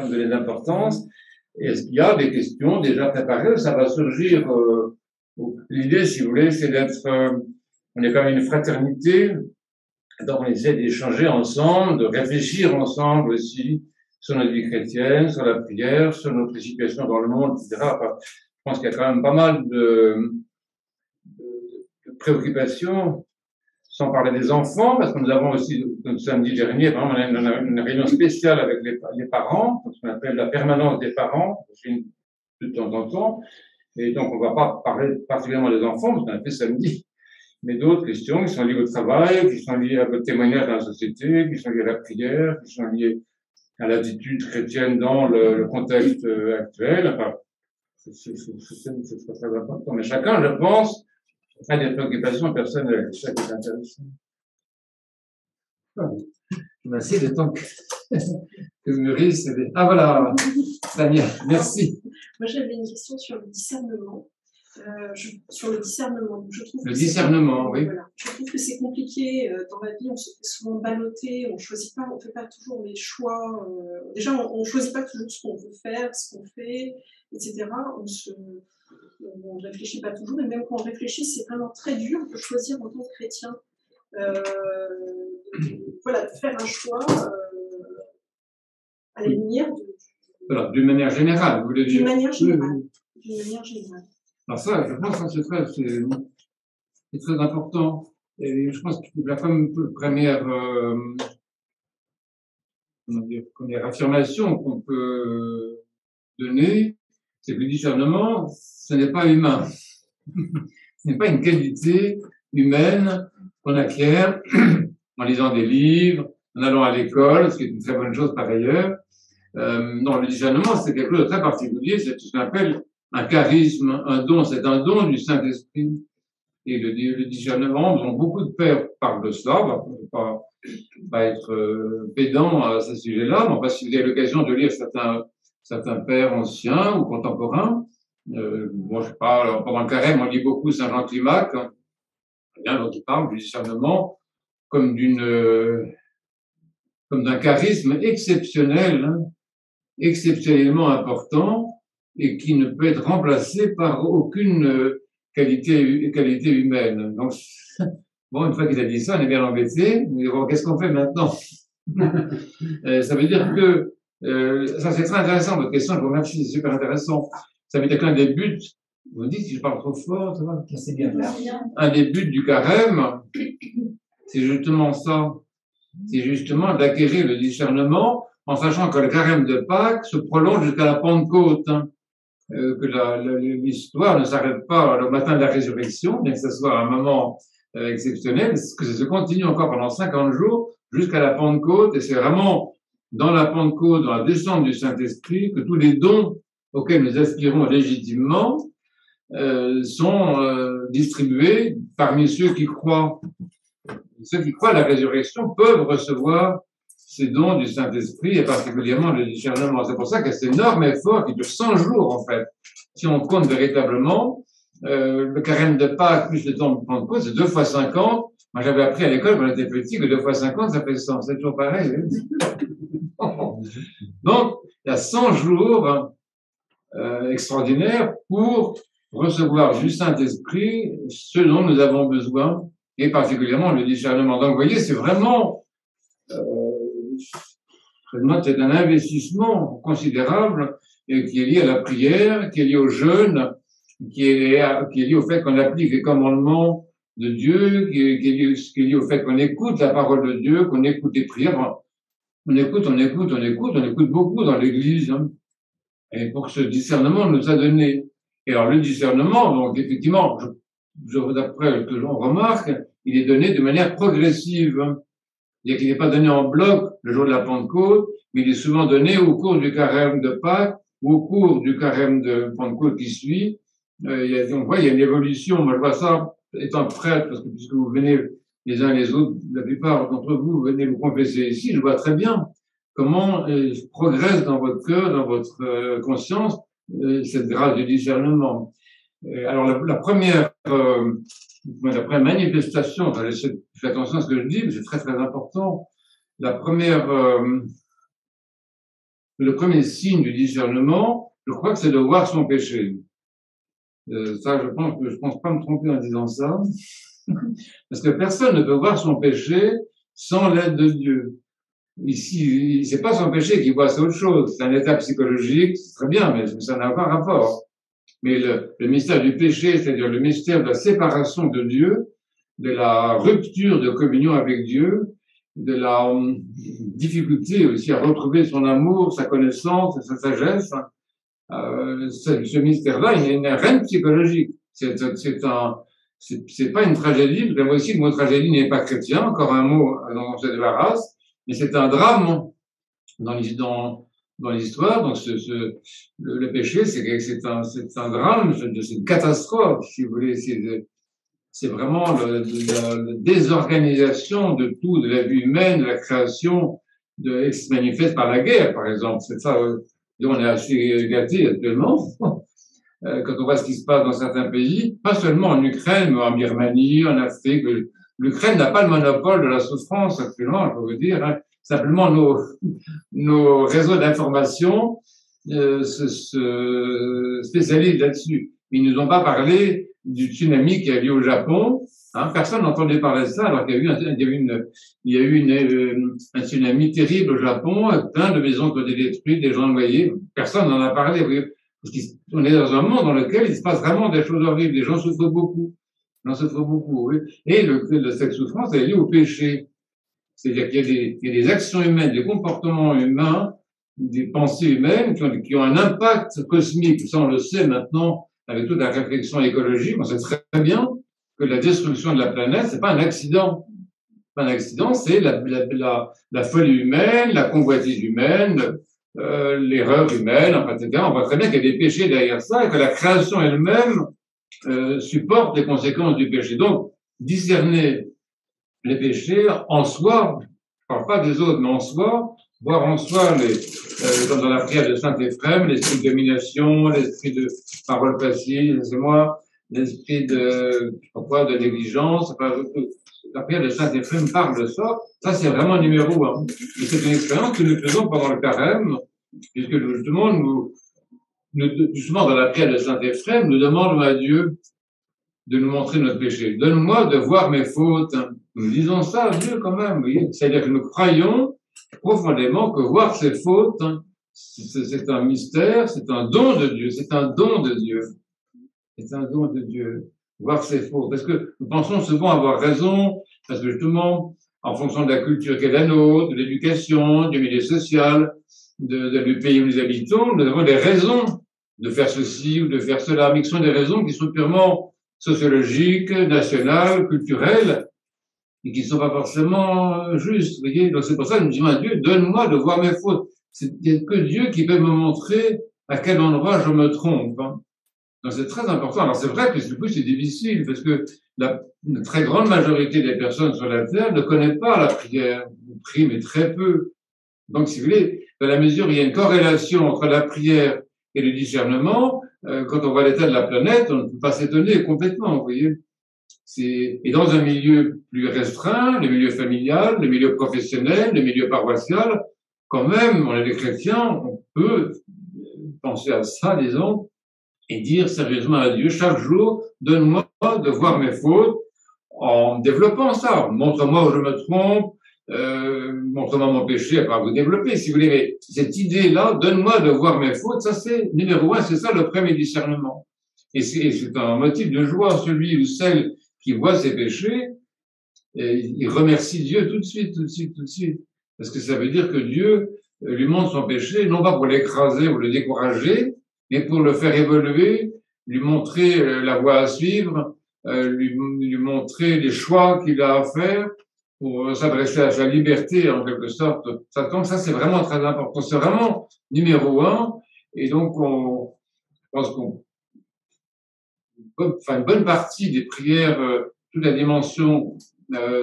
donner de l'importance. Est-ce qu'il y a des questions déjà préparées? Ça va surgir. L'idée, si vous voulez, c'est d'être. On est quand même une fraternité, donc on essaie d'échanger ensemble, de réfléchir ensemble aussi sur notre vie chrétienne, sur la prière, sur notre situation dans le monde, etc. Enfin, je pense qu'il y a quand même pas mal de préoccupations, sans parler des enfants, parce que nous avons aussi, le samedi dernier, vraiment, on a une réunion spéciale avec les parents, ce qu'on appelle la permanence des parents, de temps en temps. Et donc, on ne va pas parler particulièrement des enfants, parce qu'on a fait samedi, mais d'autres questions qui sont liées au travail, qui sont liées à votre témoignage dans la société, qui sont liées à la prière, qui sont liées à l'attitude chrétienne dans le contexte actuel. Enfin, c'est très important. Mais chacun, je pense, a des préoccupations personnelles. C'est ça qui est intéressant. Merci le temps que mûrissent. Ah voilà, Tania, merci. Moi, j'avais une question sur le discernement. Sur le discernement. Je trouve le discernement, oui. Voilà. Je trouve que c'est compliqué. Dans la vie, on se fait souvent balloter, on choisit pas, on fait pas toujours les choix. Déjà, on choisit pas toujours ce qu'on veut faire, ce qu'on fait, etc. On ne réfléchit pas toujours, et même quand on réfléchit, c'est vraiment très dur de choisir en tant que chrétien. Voilà, de faire un choix à la lumière de. Voilà, d'une manière générale, vous voulez dire. D'une manière générale. D'une manière générale. Alors ça, je pense que c'est très important. Et je pense que la première affirmation qu'on peut donner, c'est que le discernement, ce n'est pas humain. Ce n'est pas une qualité humaine qu'on acquiert en lisant des livres, en allant à l'école, ce qui est une très bonne chose par ailleurs. Non, le discernement, c'est quelque chose de très particulier, c'est ce qu'on appelle un charisme, un don, c'est un don du Saint-Esprit. Et le discernement, dont beaucoup de pères parlent de cela, on ne va pas être pédant à ce sujet-là, mais si vous avez l'occasion de lire certains pères anciens ou contemporains, bon, je sais pas, alors, pendant le carême, on lit beaucoup Saint Jean Climac, donc il parle du discernement comme d'un charisme exceptionnel, exceptionnellement important, et qui ne peut être remplacé par aucune qualité humaine. Donc, bon, une fois qu'il a dit ça, on est bien embêté. Mais bon, qu'est-ce qu'on fait maintenant? Ça veut dire que ça c'est très intéressant, votre question, je vous remercie, c'est super intéressant. Ça veut dire qu'un des buts, vous me dites si je parle trop fort, ça va? C'est bien là. Un des buts du carême, c'est justement ça. C'est justement d'acquérir le discernement en sachant que le carême de Pâques se prolonge jusqu'à la Pentecôte, que l'histoire ne s'arrête pas le matin de la résurrection, bien que ce soit un moment exceptionnel, que ça se continue encore pendant 50 jours jusqu'à la Pentecôte, et c'est vraiment dans la Pentecôte, dans la descente du Saint-Esprit, que tous les dons auxquels nous aspirons légitimement sont distribués parmi ceux qui croient. Ceux qui croient à la résurrection peuvent recevoir ces dons du Saint-Esprit et particulièrement le discernement. C'est pour ça que cet énorme effort qui dure 100 jours, en fait, si on compte véritablement, le carême de Pâques plus le temps de Pentecôte, c'est 2 fois 50. Moi, j'avais appris à l'école quand on était petit que 2 fois 50, ça fait 100. C'est toujours pareil. Donc, il y a 100 jours extraordinaires pour recevoir du Saint-Esprit ce dont nous avons besoin, et particulièrement le discernement. Donc, vous voyez, c'est vraiment, c'est un investissement considérable qui est lié à la prière, qui est lié au jeûne, qui est lié au fait qu'on applique les commandements de Dieu, qui est lié au fait qu'on écoute la parole de Dieu, qu'on écoute les prières. On écoute beaucoup dans l'Église. Et pour que ce discernement nous a donné. Et alors, le discernement, donc, effectivement, d'après ce que l'on remarque, il est donné de manière progressive. C'est-à-dire qu'il n'est pas donné en bloc le jour de la Pentecôte, mais il est souvent donné au cours du carême de Pâques ou au cours du carême de Pentecôte qui suit. On voit, il y a une évolution. Moi, je vois ça étant prêtre, parce que puisque vous venez les uns les autres, la plupart d'entre vous, vous venez vous confesser ici, je vois très bien comment progresse dans votre cœur, dans votre conscience, cette grâce du discernement. Alors, la première manifestation, je fais attention à ce que je dis, mais c'est très très important. La première Le premier signe du discernement, je crois que c'est de voir son péché. Ça, je pense pas me tromper en disant ça. Parce que personne ne peut voir son péché sans l'aide de Dieu. Ici, c'est pas son péché qui voit, c'est autre chose. C'est un état psychologique, c'est très bien, mais ça n'a aucun rapport. Mais le mystère du péché, c'est-à-dire le mystère de la séparation de Dieu, de la rupture de communion avec Dieu, de la difficulté aussi à retrouver son amour, sa connaissance et sa sagesse, ce mystère-là, il n'est rien de psychologique. C'est pas une tragédie, parce que moi aussi, le mot tragédie n'est pas chrétien, encore un mot dont on se débarrasse, mais c'est un drame dans l'histoire. Donc, le péché, c'est un drame, c'est une catastrophe, si vous voulez. C'est vraiment la désorganisation de tout, de la vie humaine, de la création, qui se manifeste par la guerre, par exemple. C'est ça, on est assez gâtés actuellement. Quand on voit ce qui se passe dans certains pays, pas seulement en Ukraine, mais en Birmanie, en Afrique. L'Ukraine n'a pas le monopole de la souffrance actuellement, je peux vous dire. Hein. Simplement, nos réseaux d'information se spécialisent là-dessus. Ils nous ont pas parlé du tsunami qui a lieu au Japon. Hein, personne n'entendait parler de ça, alors qu'il y a eu un tsunami terrible au Japon, plein de maisons qui ont été détruites, des gens noyés. Personne n'en a parlé. Parce qu'on est dans un monde dans lequel il se passe vraiment des choses horribles. Les gens souffrent beaucoup. Les gens souffrent beaucoup. Oui. Et cette souffrance, elle est liée au péché. C'est-à-dire qu'il y a des actions humaines, des comportements humains, des pensées humaines qui ont un impact cosmique. Ça, on le sait maintenant avec toute la réflexion écologique. On sait très bien que la destruction de la planète, c'est pas un accident. Pas un accident, c'est la folie humaine, la convoitise humaine, l'erreur humaine, enfin, etc. On voit très bien qu'il y a des péchés derrière ça et que la création elle-même supporte les conséquences du péché. Donc, discerner les péchés en soi, je parle pas des autres, mais en soi, voir en soi comme dans la prière de Saint Éphrem, l'esprit de domination, l'esprit de parole facile, c'est moi, l'esprit de négligence, la prière de Saint Éphrem parle de ça. Ça, c'est vraiment numéro un. Et c'est une expérience que nous faisons pendant le carême, puisque justement, dans la prière de Saint Éphrem, nous demandons à Dieu de nous montrer notre péché. Donne-moi de voir mes fautes. Nous disons ça à Dieu quand même, oui. C'est-à-dire que nous croyons profondément que voir ses fautes, c'est un mystère, c'est un don de Dieu, c'est un don de Dieu. C'est un don de Dieu. Voir ses fautes. Parce que nous pensons souvent avoir raison, parce que justement, en fonction de la culture qui est la nôtre, de l'éducation, du milieu social, du pays où nous habitons, nous avons des raisons de faire ceci ou de faire cela, mais qui sont des raisons qui sont purement sociologiques, nationales, culturelles, et qui ne sont pas forcément justes. Vous voyez. Donc c'est pour ça que nous disons à Dieu, donne-moi de voir mes fautes. C'est que Dieu qui peut me montrer à quel endroit je me trompe. Hein. Donc c'est très important. Alors c'est vrai que du coup c'est difficile, parce que la très grande majorité des personnes sur la Terre ne connaissent pas la prière, ou prient mais très peu. Donc si vous voulez, dans la mesure où il y a une corrélation entre la prière et le discernement, quand on voit l'état de la planète, on ne peut pas s'étonner complètement, vous voyez. Et dans un milieu plus restreint, le milieu familial, le milieu professionnel, le milieu paroissial, quand même, on est des chrétiens, on peut penser à ça, disons, et dire sérieusement à Dieu, chaque jour, donne-moi de voir mes fautes, en développant ça. Montre-moi où je me trompe, montre-moi mon péché, après vous développer, si vous voulez. Mais cette idée-là, donne-moi de voir mes fautes, ça c'est numéro un, c'est ça le premier discernement. Et c'est un motif de joie, celui ou celle qui voit ses péchés, et il remercie Dieu tout de suite, tout de suite, tout de suite. Parce que ça veut dire que Dieu lui montre son péché, non pas pour l'écraser ou le décourager, mais pour le faire évoluer, lui montrer la voie à suivre, lui montrer les choix qu'il a à faire pour s'adresser à sa liberté, en quelque sorte. Donc ça, c'est vraiment très important. C'est vraiment numéro un. Et donc, je pense une bonne partie des prières, toute la dimension,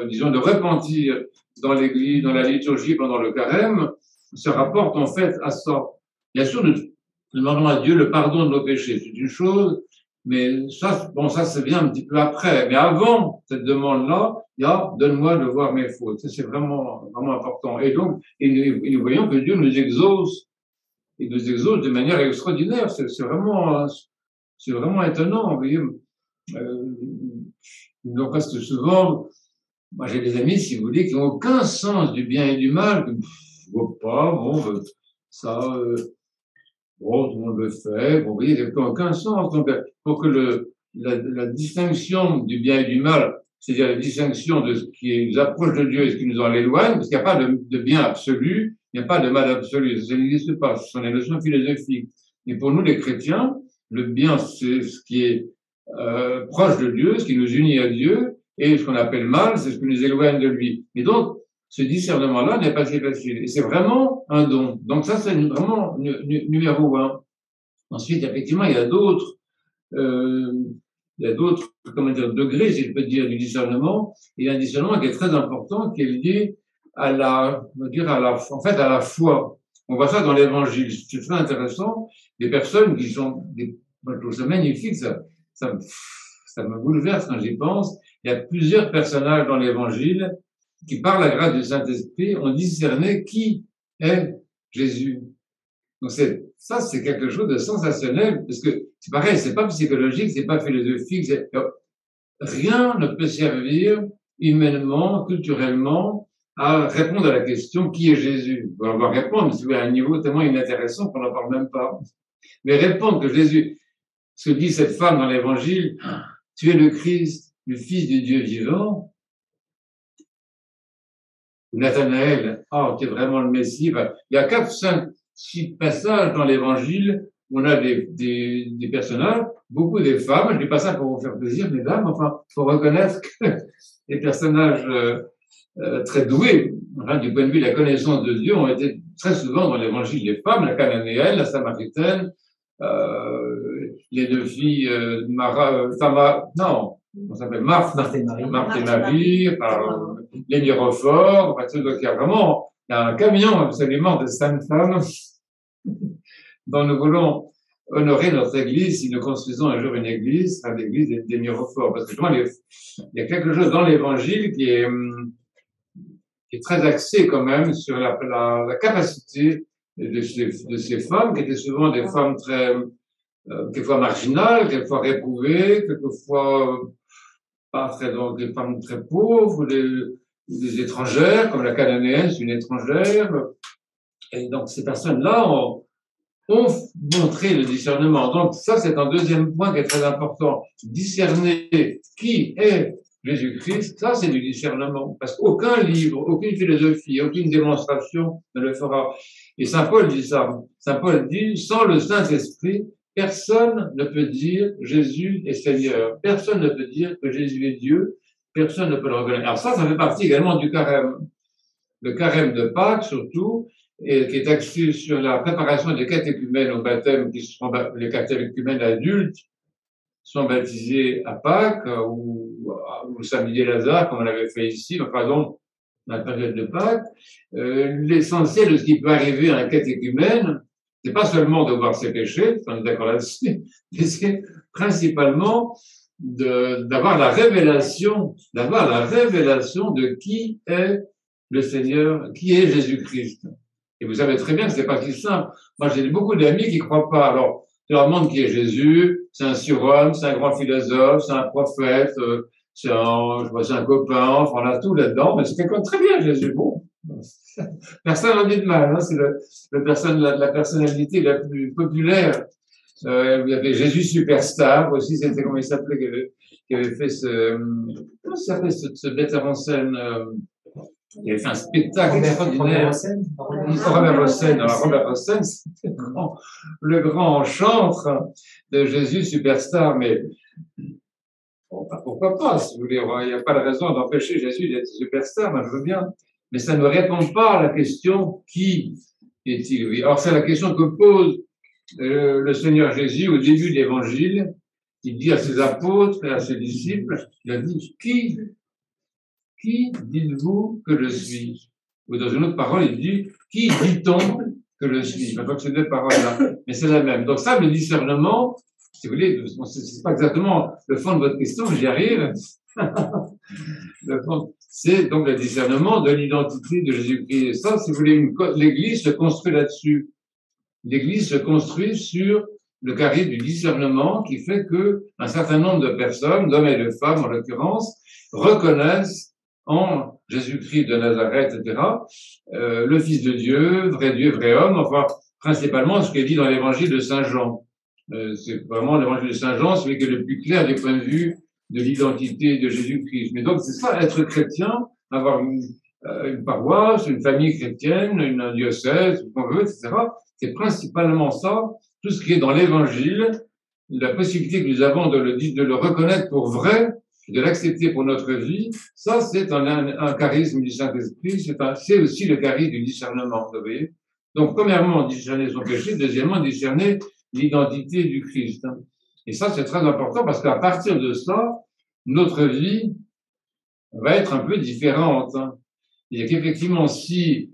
disons, de repentir dans l'Église, dans la liturgie, pendant le carême, se rapporte en fait à ça. Bien sûr, nous demandons à Dieu le pardon de nos péchés, c'est une chose, mais ça, ça vient un petit peu après. Mais avant cette demande-là, il y a donne-moi de voir mes fautes. C'est vraiment, vraiment important. Et donc, nous voyons que Dieu nous exauce il nous exauce de manière extraordinaire. C'est vraiment étonnant. Vous voyez, donc parce que souvent, moi j'ai des amis, si vous voulez, qui n'ont aucun sens du bien et du mal, que je vois pas, bon, ça, bon, tout le monde le fait, bon, vous voyez, il n'y a aucun sens. Donc, pour que la distinction du bien et du mal, c'est-à-dire la distinction de ce qui nous approche de Dieu et ce qui nous en éloigne, parce qu'il n'y a pas de bien absolu, il n'y a pas de mal absolu, ça n'existe pas, ce sont les notions philosophiques. Et pour nous, les chrétiens, le bien, c'est ce qui est proche de Dieu, ce qui nous unit à Dieu, et ce qu'on appelle mal, c'est ce qui nous éloigne de lui. Et donc, ce discernement-là n'est pas si facile. Et c'est vraiment un don. Donc ça, c'est vraiment numéro un. Ensuite, effectivement, il y a d'autres, comment dire, degrés, si je peux dire, du discernement. Il y a un discernement qui est très important, qui est lié à en fait, à la foi. On voit ça dans l'évangile. C'est très intéressant. Des personnes qui sont, moi, je trouve ça magnifique, ça me bouleverse quand j'y pense. Il y a plusieurs personnages dans l'évangile qui, par la grâce du Saint-Esprit, ont discerné qui est Jésus. Donc ça, c'est quelque chose de sensationnel, parce que c'est pareil, c'est pas psychologique, c'est pas philosophique, rien ne peut servir humainement, culturellement, à répondre à la question qui est Jésus. On va répondre, mais c'est à un niveau tellement inintéressant qu'on n'en parle même pas. Mais répondre que Jésus, ce que dit cette femme dans l'évangile, tu es le Christ, le Fils du Dieu vivant. Nathanaël, tu es vraiment le Messie. Il y a 4, 5, 6 passages dans l'évangile où on a des personnages, beaucoup des femmes. Je dis pas ça pour vous faire plaisir, mesdames, enfin, faut reconnaître que les personnages très doués, du point de vue de la connaissance de Dieu, ont été très souvent dans l'évangile des femmes, la cananéenne, la samaritaine, les 2 filles, on s'appelle Marthe et Marie, les mirophores, donc il y a un camion absolument de saintes femmes dont nous voulons honorer notre église si nous construisons un jour une église, l'église des mirophores. Parce que il y a quelque chose dans l'évangile qui est très axé quand même sur la capacité de ces femmes, qui étaient souvent des femmes quelquefois marginales, quelquefois réprouvées, quelquefois pas très, donc des femmes très pauvres, des étrangères, comme la cananéenne, c'est une étrangère. Et donc, ces personnes-là ont montré le discernement. Donc, ça, c'est un deuxième point qui est très important. Discerner qui est Jésus-Christ, ça, c'est du discernement. Parce qu'aucun livre, aucune philosophie, aucune démonstration ne le fera. Et Saint Paul dit ça. Saint Paul dit, sans le Saint-Esprit, personne ne peut dire Jésus est Seigneur. Personne ne peut dire que Jésus est Dieu. Personne ne peut le reconnaître. Alors ça fait partie également du carême. Le carême de Pâques, surtout, qui est axé sur la préparation des catéchumènes au baptême, les catéchumènes adultes sont baptisés à Pâques ou samedi des Lazare, comme on l'avait fait ici, pardon, dans la période de Pâques. L'essentiel de ce qui peut arriver à un catéchumène, c'est pas seulement de voir ses péchés, on est d'accord là-dessus, mais c'est principalement d'avoir la révélation de qui est le Seigneur, qui est Jésus-Christ. Et vous savez très bien que c'est pas si simple. Moi, j'ai beaucoup d'amis qui croient pas. Alors, je leur demande qui est Jésus, c'est un surhomme, c'est un grand philosophe, c'est un prophète, c'est un copain, enfin, on a tout là-dedans, mais c'est quelqu'un de très bien, Jésus. Bon. Personne n'en dit de mal, hein. C'est la personnalité la plus populaire. Il y avait Jésus Superstar aussi, c'était comment il s'appelait, qui avait fait comment ça s'appelait ce metteur en scène, il avait fait un spectacle extraordinaire. Robert Hossein. Alors, Robert Hossein, c'était le grand chantre de Jésus Superstar, mais bon, pourquoi pas, si vous voulez, il n'y a pas de raison d'empêcher Jésus d'être superstar, moi je veux bien. Mais ça ne répond pas à la question qui est-il. Or, c'est la question que pose le Seigneur Jésus au début de l'Évangile. Il dit à ses apôtres et à ses disciples, il a dit, qui dites-vous que je suis? Ou dans une autre parole, il dit, qui dit-on que je suis? Je crois que ces 2 paroles-là, mais c'est la même. Donc ça, le discernement, si vous voulez, c'est pas exactement le fond de votre question, j'y arrive. Le fond, c'est donc le discernement de l'identité de Jésus-Christ. Et ça, si vous voulez, l'Église se construit là-dessus. l'Église se construit sur le charisme du discernement qui fait que un certain nombre de personnes, d'hommes et de femmes en l'occurrence, reconnaissent en Jésus-Christ de Nazareth, etc., le Fils de Dieu, vrai homme, enfin, principalement ce qui est dit dans l'évangile de Saint Jean. C'est vraiment l'évangile de Saint Jean, celui qui est le plus clair du point de vue de l'identité de Jésus-Christ. Mais donc, c'est ça, être chrétien, avoir une paroisse, une famille chrétienne, un diocèse, ce qu'on veut, etc. C'est principalement ça, tout ce qui est dans l'évangile, la possibilité que nous avons de le reconnaître pour vrai, de l'accepter pour notre vie, ça, c'est un charisme du Saint-Esprit, c'est aussi le charisme du discernement, vous voyez. Donc, premièrement, discerner son péché, deuxièmement, discerner l'identité du Christ. Et ça, c'est très important parce qu'à partir de ça, notre vie va être un peu différente. Il y a qu'effectivement, si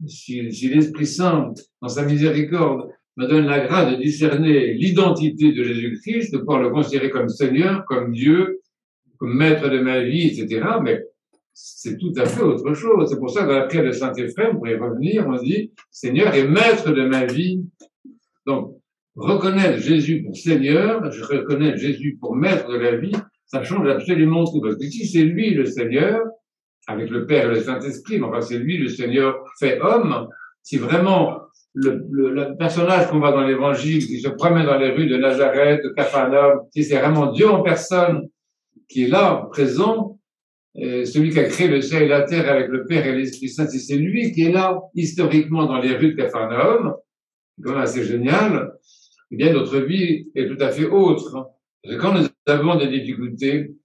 l'Esprit Saint, dans sa miséricorde, me donne la grâce de discerner l'identité de Jésus-Christ, de pouvoir le considérer comme Seigneur, comme Dieu, comme maître de ma vie, etc., mais c'est tout à fait autre chose. C'est pour ça que dans la prière de Saint-Éphrem, pour y revenir, on dit « Seigneur est maître de ma vie ». Donc, reconnaître Jésus pour Seigneur, je reconnais Jésus pour maître de la vie, ça change absolument tout. Parce que si c'est lui le Seigneur, avec le Père et le Saint-Esprit, mais enfin c'est lui le Seigneur fait homme, si vraiment le personnage qu'on voit dans l'Évangile, qui se promène dans les rues de Nazareth, de Capharnaüm, si c'est vraiment Dieu en personne qui est là, présent, celui qui a créé le ciel et la terre avec le Père et l'Esprit Saint, si c'est lui qui est là, historiquement, dans les rues de Capharnaüm, c'est quand même assez génial, eh bien notre vie est tout à fait autre. Parce que quand nous avons des difficultés,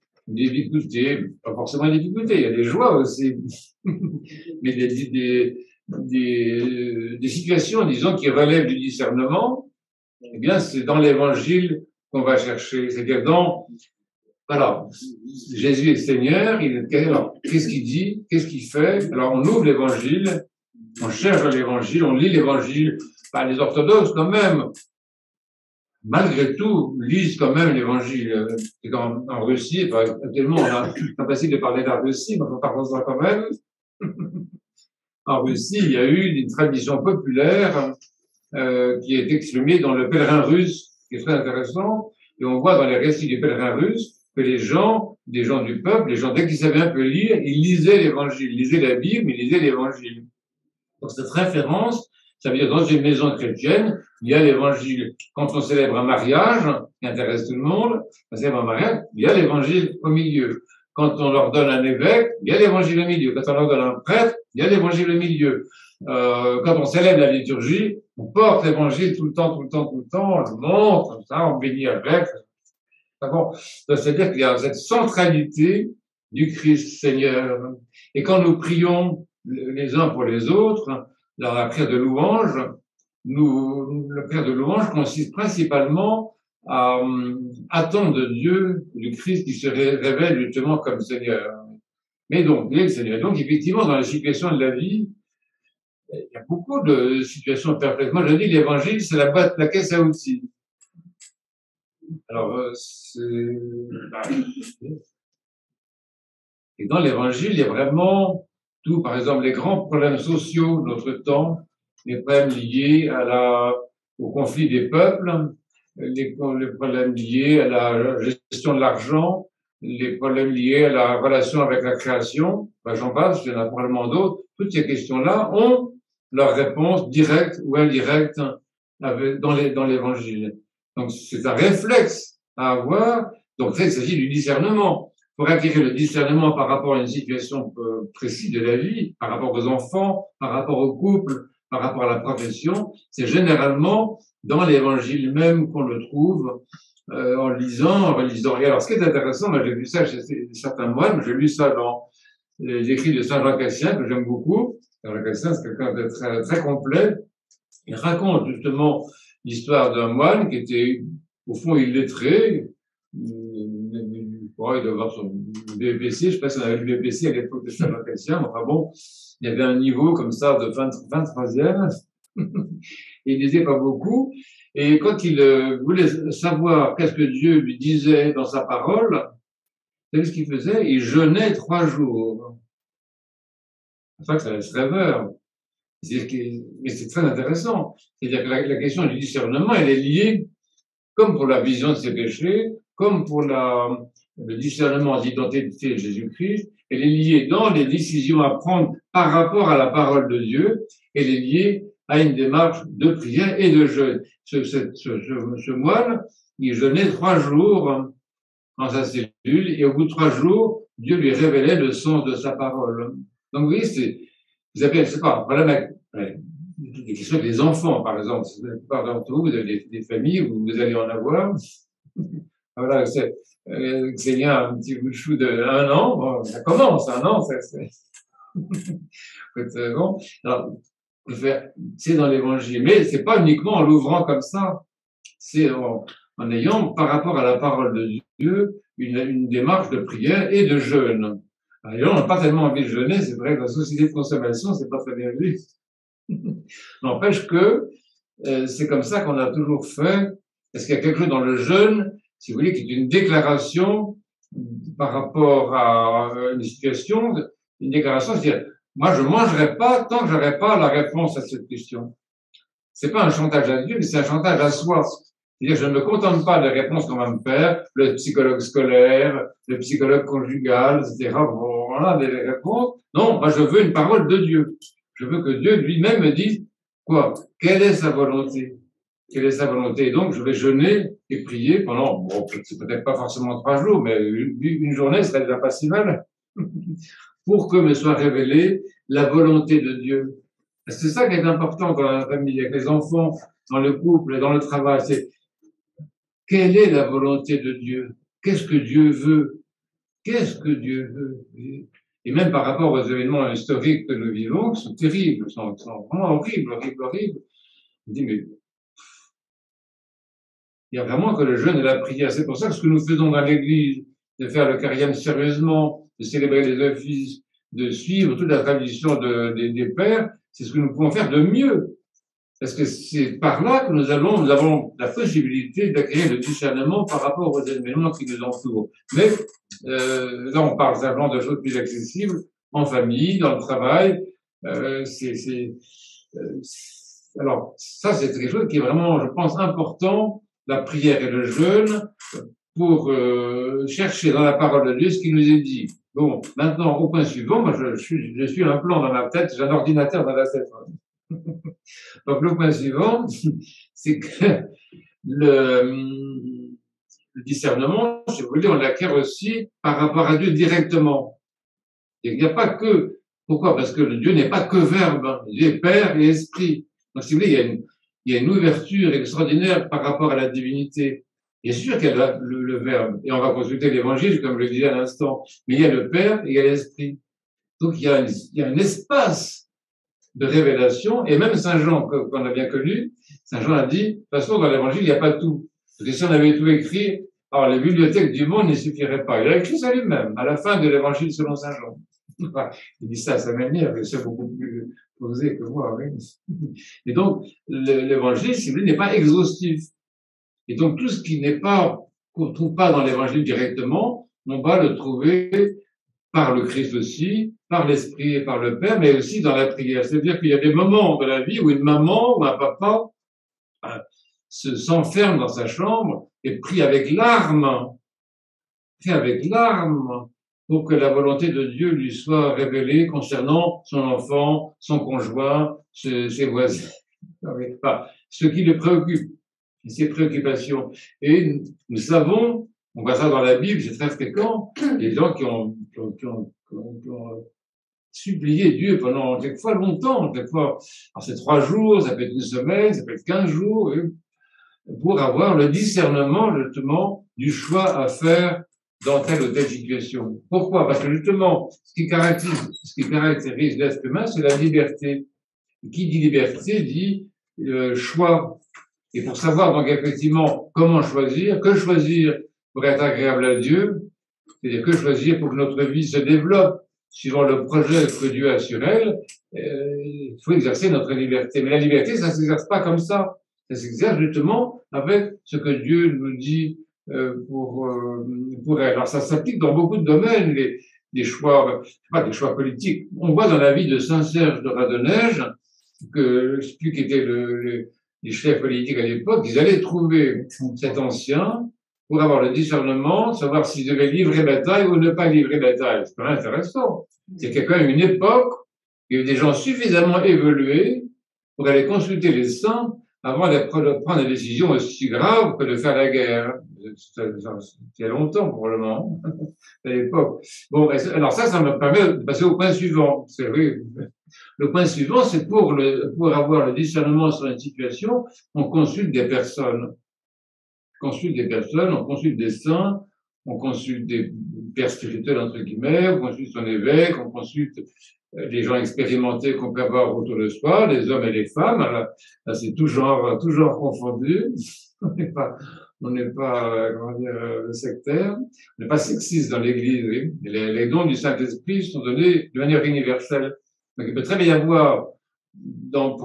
pas forcément des difficultés, il y a des joies aussi, mais des situations, disons, qui relèvent du discernement, eh bien, c'est dans l'évangile qu'on va chercher. C'est-à-dire voilà, Jésus est Seigneur, alors, qu'est-ce qu'il dit, qu'est-ce qu'il fait? Alors, on ouvre l'évangile, on cherche l'évangile, on lit l'évangile, les orthodoxes, quand même, malgré tout, lisent quand même l'évangile. En Russie, actuellement, c'est pas facile de parler de la Russie, mais on parle quand même. En Russie, il y a eu une tradition populaire qui est exprimée dans le pèlerin russe, qui est très intéressant. Et on voit dans les récits des pèlerins russes que les gens du peuple, les gens, dès qu'ils savaient un peu lire, ils lisaient l'évangile, ils lisaient la Bible, mais ils lisaient l'évangile. Donc cette référence, ça veut dire dans une maison chrétienne, il y a l'évangile. Quand on célèbre un mariage, qui intéresse tout le monde, on célèbre un mariage, il y a l'évangile au milieu. Quand on leur donne un évêque, il y a l'évangile au milieu. Quand on leur donne un prêtre, il y a l'évangile au milieu. Quand on célèbre la liturgie, on porte l'évangile tout le temps, on le montre, comme ça, on bénit avec. D'accord? C'est-à-dire qu'il y a cette centralité du Christ Seigneur. Et quand nous prions les uns pour les autres, dans la prière de louange, la prière de louange consiste principalement à attendre de Dieu, du Christ qui se révèle justement comme Seigneur. Mais donc, il est le Seigneur. Donc, effectivement, dans les situations de la vie, il y a beaucoup de situations perplexes. Moi, je dis, l'évangile, c'est la caisse à outils. Alors, et dans l'évangile, il y a vraiment tout, par exemple, les grands problèmes sociaux de notre temps, les problèmes liés au conflit des peuples, les problèmes liés à la gestion de l'argent, les problèmes liés à la relation avec la création, j'en passe, il y en a probablement d'autres. Toutes ces questions-là ont leur réponse directe ou indirecte dans l'évangile. Donc, c'est un réflexe à avoir. Donc, il s'agit du discernement. Pour acquérir le discernement par rapport à une situation précise de la vie, par rapport aux enfants, par rapport au couple, par rapport à la profession, c'est généralement dans l'évangile même qu'on le trouve, en relisant. Et alors, ce qui est intéressant, moi, j'ai vu ça chez certains moines, j'ai lu ça dans les écrits de Saint Jean Cassien, que j'aime beaucoup. Saint Jean Cassien, c'est quelqu'un de très, très complet. Il raconte justement l'histoire d'un moine qui était, au fond, illettré. Il doit avoir son BEPC, je sais pas si on avait le BEPC à l'époque de Saint Jean Cassien, mais enfin bon, il y avait un niveau comme ça de 23e. Il lisait pas beaucoup. Et quand il voulait savoir qu'est-ce que Dieu lui disait dans sa parole, vous savez ce qu'il faisait? Il jeûnait 3 jours. C'est ça que ça laisse rêveur. Mais c'est très intéressant. C'est-à-dire que la question du discernement, elle est liée, comme pour la vision de ses péchés, comme pour le discernement d'identité de Jésus-Christ, elle est liée dans les décisions à prendre par rapport à la parole de Dieu, elle est liée à une démarche de prière et de jeûne. Ce moine, il jeûnait 3 jours dans sa cellule, et au bout de 3 jours, Dieu lui révélait le sens de sa parole. Donc, vous voyez, vous avez, c'est pas, voilà, des questions des enfants, par exemple. La plupart d'entre vous, vous avez des familles où vous allez en avoir. Voilà, c'est un petit bout de chou de 1 an. Bon, ça commence, 1 an, c'est bon. Alors, c'est dans l'évangile. Mais c'est pas uniquement en l'ouvrant comme ça. C'est en ayant, par rapport à la parole de Dieu, une démarche de prière et de jeûne. Alors, on n'a pas tellement envie de jeûner, c'est vrai que la société de consommation, c'est pas très bien vu. N'empêche que c'est comme ça qu'on a toujours fait. Est-ce qu'il y a quelque chose dans le jeûne, si vous voulez, qui est une déclaration par rapport à une situation, une déclaration, c'est-à-dire, moi, je mangerai pas tant que j'aurai pas la réponse à cette question. C'est pas un chantage à Dieu, mais c'est un chantage à soi. C'est-à-dire, je ne me contente pas des réponses qu'on va me faire, le psychologue scolaire, le psychologue conjugal, etc. Bon, on a des réponses. Non, moi, je veux une parole de Dieu. Je veux que Dieu lui-même me dise quoi? Quelle est sa volonté? Quelle est sa volonté? Et donc, je vais jeûner et prier pendant, bon, c'est peut-être pas forcément 3 jours, mais une journée serait déjà pas si mal, pour que me soit révélée la volonté de Dieu. C'est ça qui est important dans la famille, avec les enfants, dans le couple, dans le travail. C'est quelle est la volonté de Dieu? Qu'est-ce que Dieu veut? Qu'est-ce que Dieu veut? Et même par rapport aux événements historiques que nous vivons, qui sont terribles, sont vraiment horribles. On dit, mais il y a vraiment que le jeûne et la prière. C'est pour ça que ce que nous faisons dans l'Église, de faire le carême sérieusement, de célébrer les offices, de suivre toute la tradition des pères, c'est ce que nous pouvons faire de mieux. Parce que c'est par là que nous avons la possibilité d'acquérir le discernement par rapport aux événements qui nous entourent. Mais là, on parle simplement de choses plus accessibles, en famille, dans le travail. Alors, ça, c'est quelque chose qui est vraiment, je pense, important, la prière et le jeûne, pour chercher dans la parole de Dieu ce qui nous est dit. Bon, maintenant, au point suivant, moi, je suis un plan dans ma tête, j'ai un ordinateur dans la tête. Donc, le point suivant, c'est que le discernement, si vous voulez, on l'acquiert aussi par rapport à Dieu directement. Il n'y a pas que, pourquoi? Parce que Dieu n'est pas que verbe, Dieu est Père et Esprit. Donc, si vous voulez, il y a une ouverture extraordinaire par rapport à la divinité. Bien sûr qu'il y a le verbe, et on va consulter l'évangile, comme je le disais à l'instant, mais il y a le Père et il y a l'Esprit. Donc, il y a un espace de révélation, et même Saint Jean, qu'on a bien connu, Saint Jean a dit, de toute façon, dans l'évangile, il n'y a pas tout. Parce que si on avait tout écrit, alors les bibliothèques du monde n'y suffiraient pas. Il a écrit ça lui-même, à la fin de l'évangile selon Saint Jean. Il dit ça à sa manière, mais c'est beaucoup plus posé que moi. Oui. Et donc, l'évangile, si vous voulez, n'est pas exhaustif. Et donc, tout ce qui n'est pas, qu'on ne trouve pas dans l'évangile directement, on va le trouver par le Christ aussi, par l'Esprit et par le Père, mais aussi dans la prière. C'est-à-dire qu'il y a des moments de la vie où une maman ou un papa s'enferme dans sa chambre et prie avec larmes, pour que la volonté de Dieu lui soit révélée concernant son enfant, son conjoint, ses voisins, ce qui le préoccupe, ses préoccupations. Et nous savons, on voit ça dans la Bible, c'est très fréquent, les gens qui ont supplié Dieu pendant quelquefois longtemps, alors c'est 3 jours, ça peut être 1 semaine, ça peut être 15 jours, pour avoir le discernement, justement, du choix à faire dans telle ou telle situation. Pourquoi? Parce que justement, ce qui caractérise l'être humain, c'est la liberté. Qui dit liberté dit choix. Et pour savoir donc effectivement comment choisir, que choisir pour être agréable à Dieu, c'est-à-dire que choisir pour que notre vie se développe suivant le projet que Dieu a sur elle, il faut exercer notre liberté. Mais la liberté, ça ne s'exerce pas comme ça. Ça s'exerce justement avec ce que Dieu nous dit pour elle. Alors ça s'applique dans beaucoup de domaines, les choix, pas des choix politiques. On voit dans la vie de Saint Serge de Radonège, que, je sais plus qui était les chefs politiques à l'époque, ils allaient trouver cet ancien pour avoir le discernement, savoir s'ils devaient livrer bataille ou ne pas livrer bataille. C'est quand même intéressant. C'est qu'il y a quand même une époque où il y a des gens suffisamment évolués pour aller consulter les saints avant de prendre des décisions aussi graves que de faire la guerre. C'est longtemps, probablement, à l'époque. Bon, alors ça me permet de passer au point suivant. C'est vrai. Le point suivant, c'est pour avoir le discernement sur une situation, on consulte des personnes. On consulte des personnes, on consulte des saints, on consulte des pères spirituels, entre guillemets, on consulte son évêque, on consulte les gens expérimentés qu'on peut avoir autour de soi, les hommes et les femmes. Là c'est tout genre confondu. On n'est pas, comment dire, sectaire. On n'est pas sexiste dans l'Église, oui. Les dons du Saint-Esprit sont donnés de manière universelle. Donc, il peut très bien y avoir,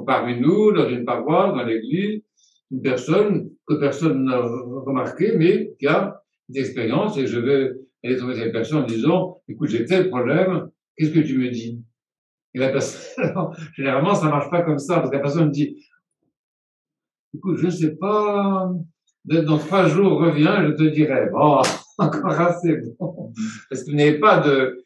parmi nous, dans une paroisse, dans l'Église, une personne que personne n'a remarqué, mais qui a une expérience, et je vais aller trouver cette personne en disant, écoute, j'ai tel problème, qu'est-ce que tu me dis? Et la personne, généralement, ça marche pas comme ça, parce que la personne me dit, écoute, je sais pas, dans 3 jours, reviens, je te dirai. Bon, encore assez bon. Parce qu'il n'y a pas de,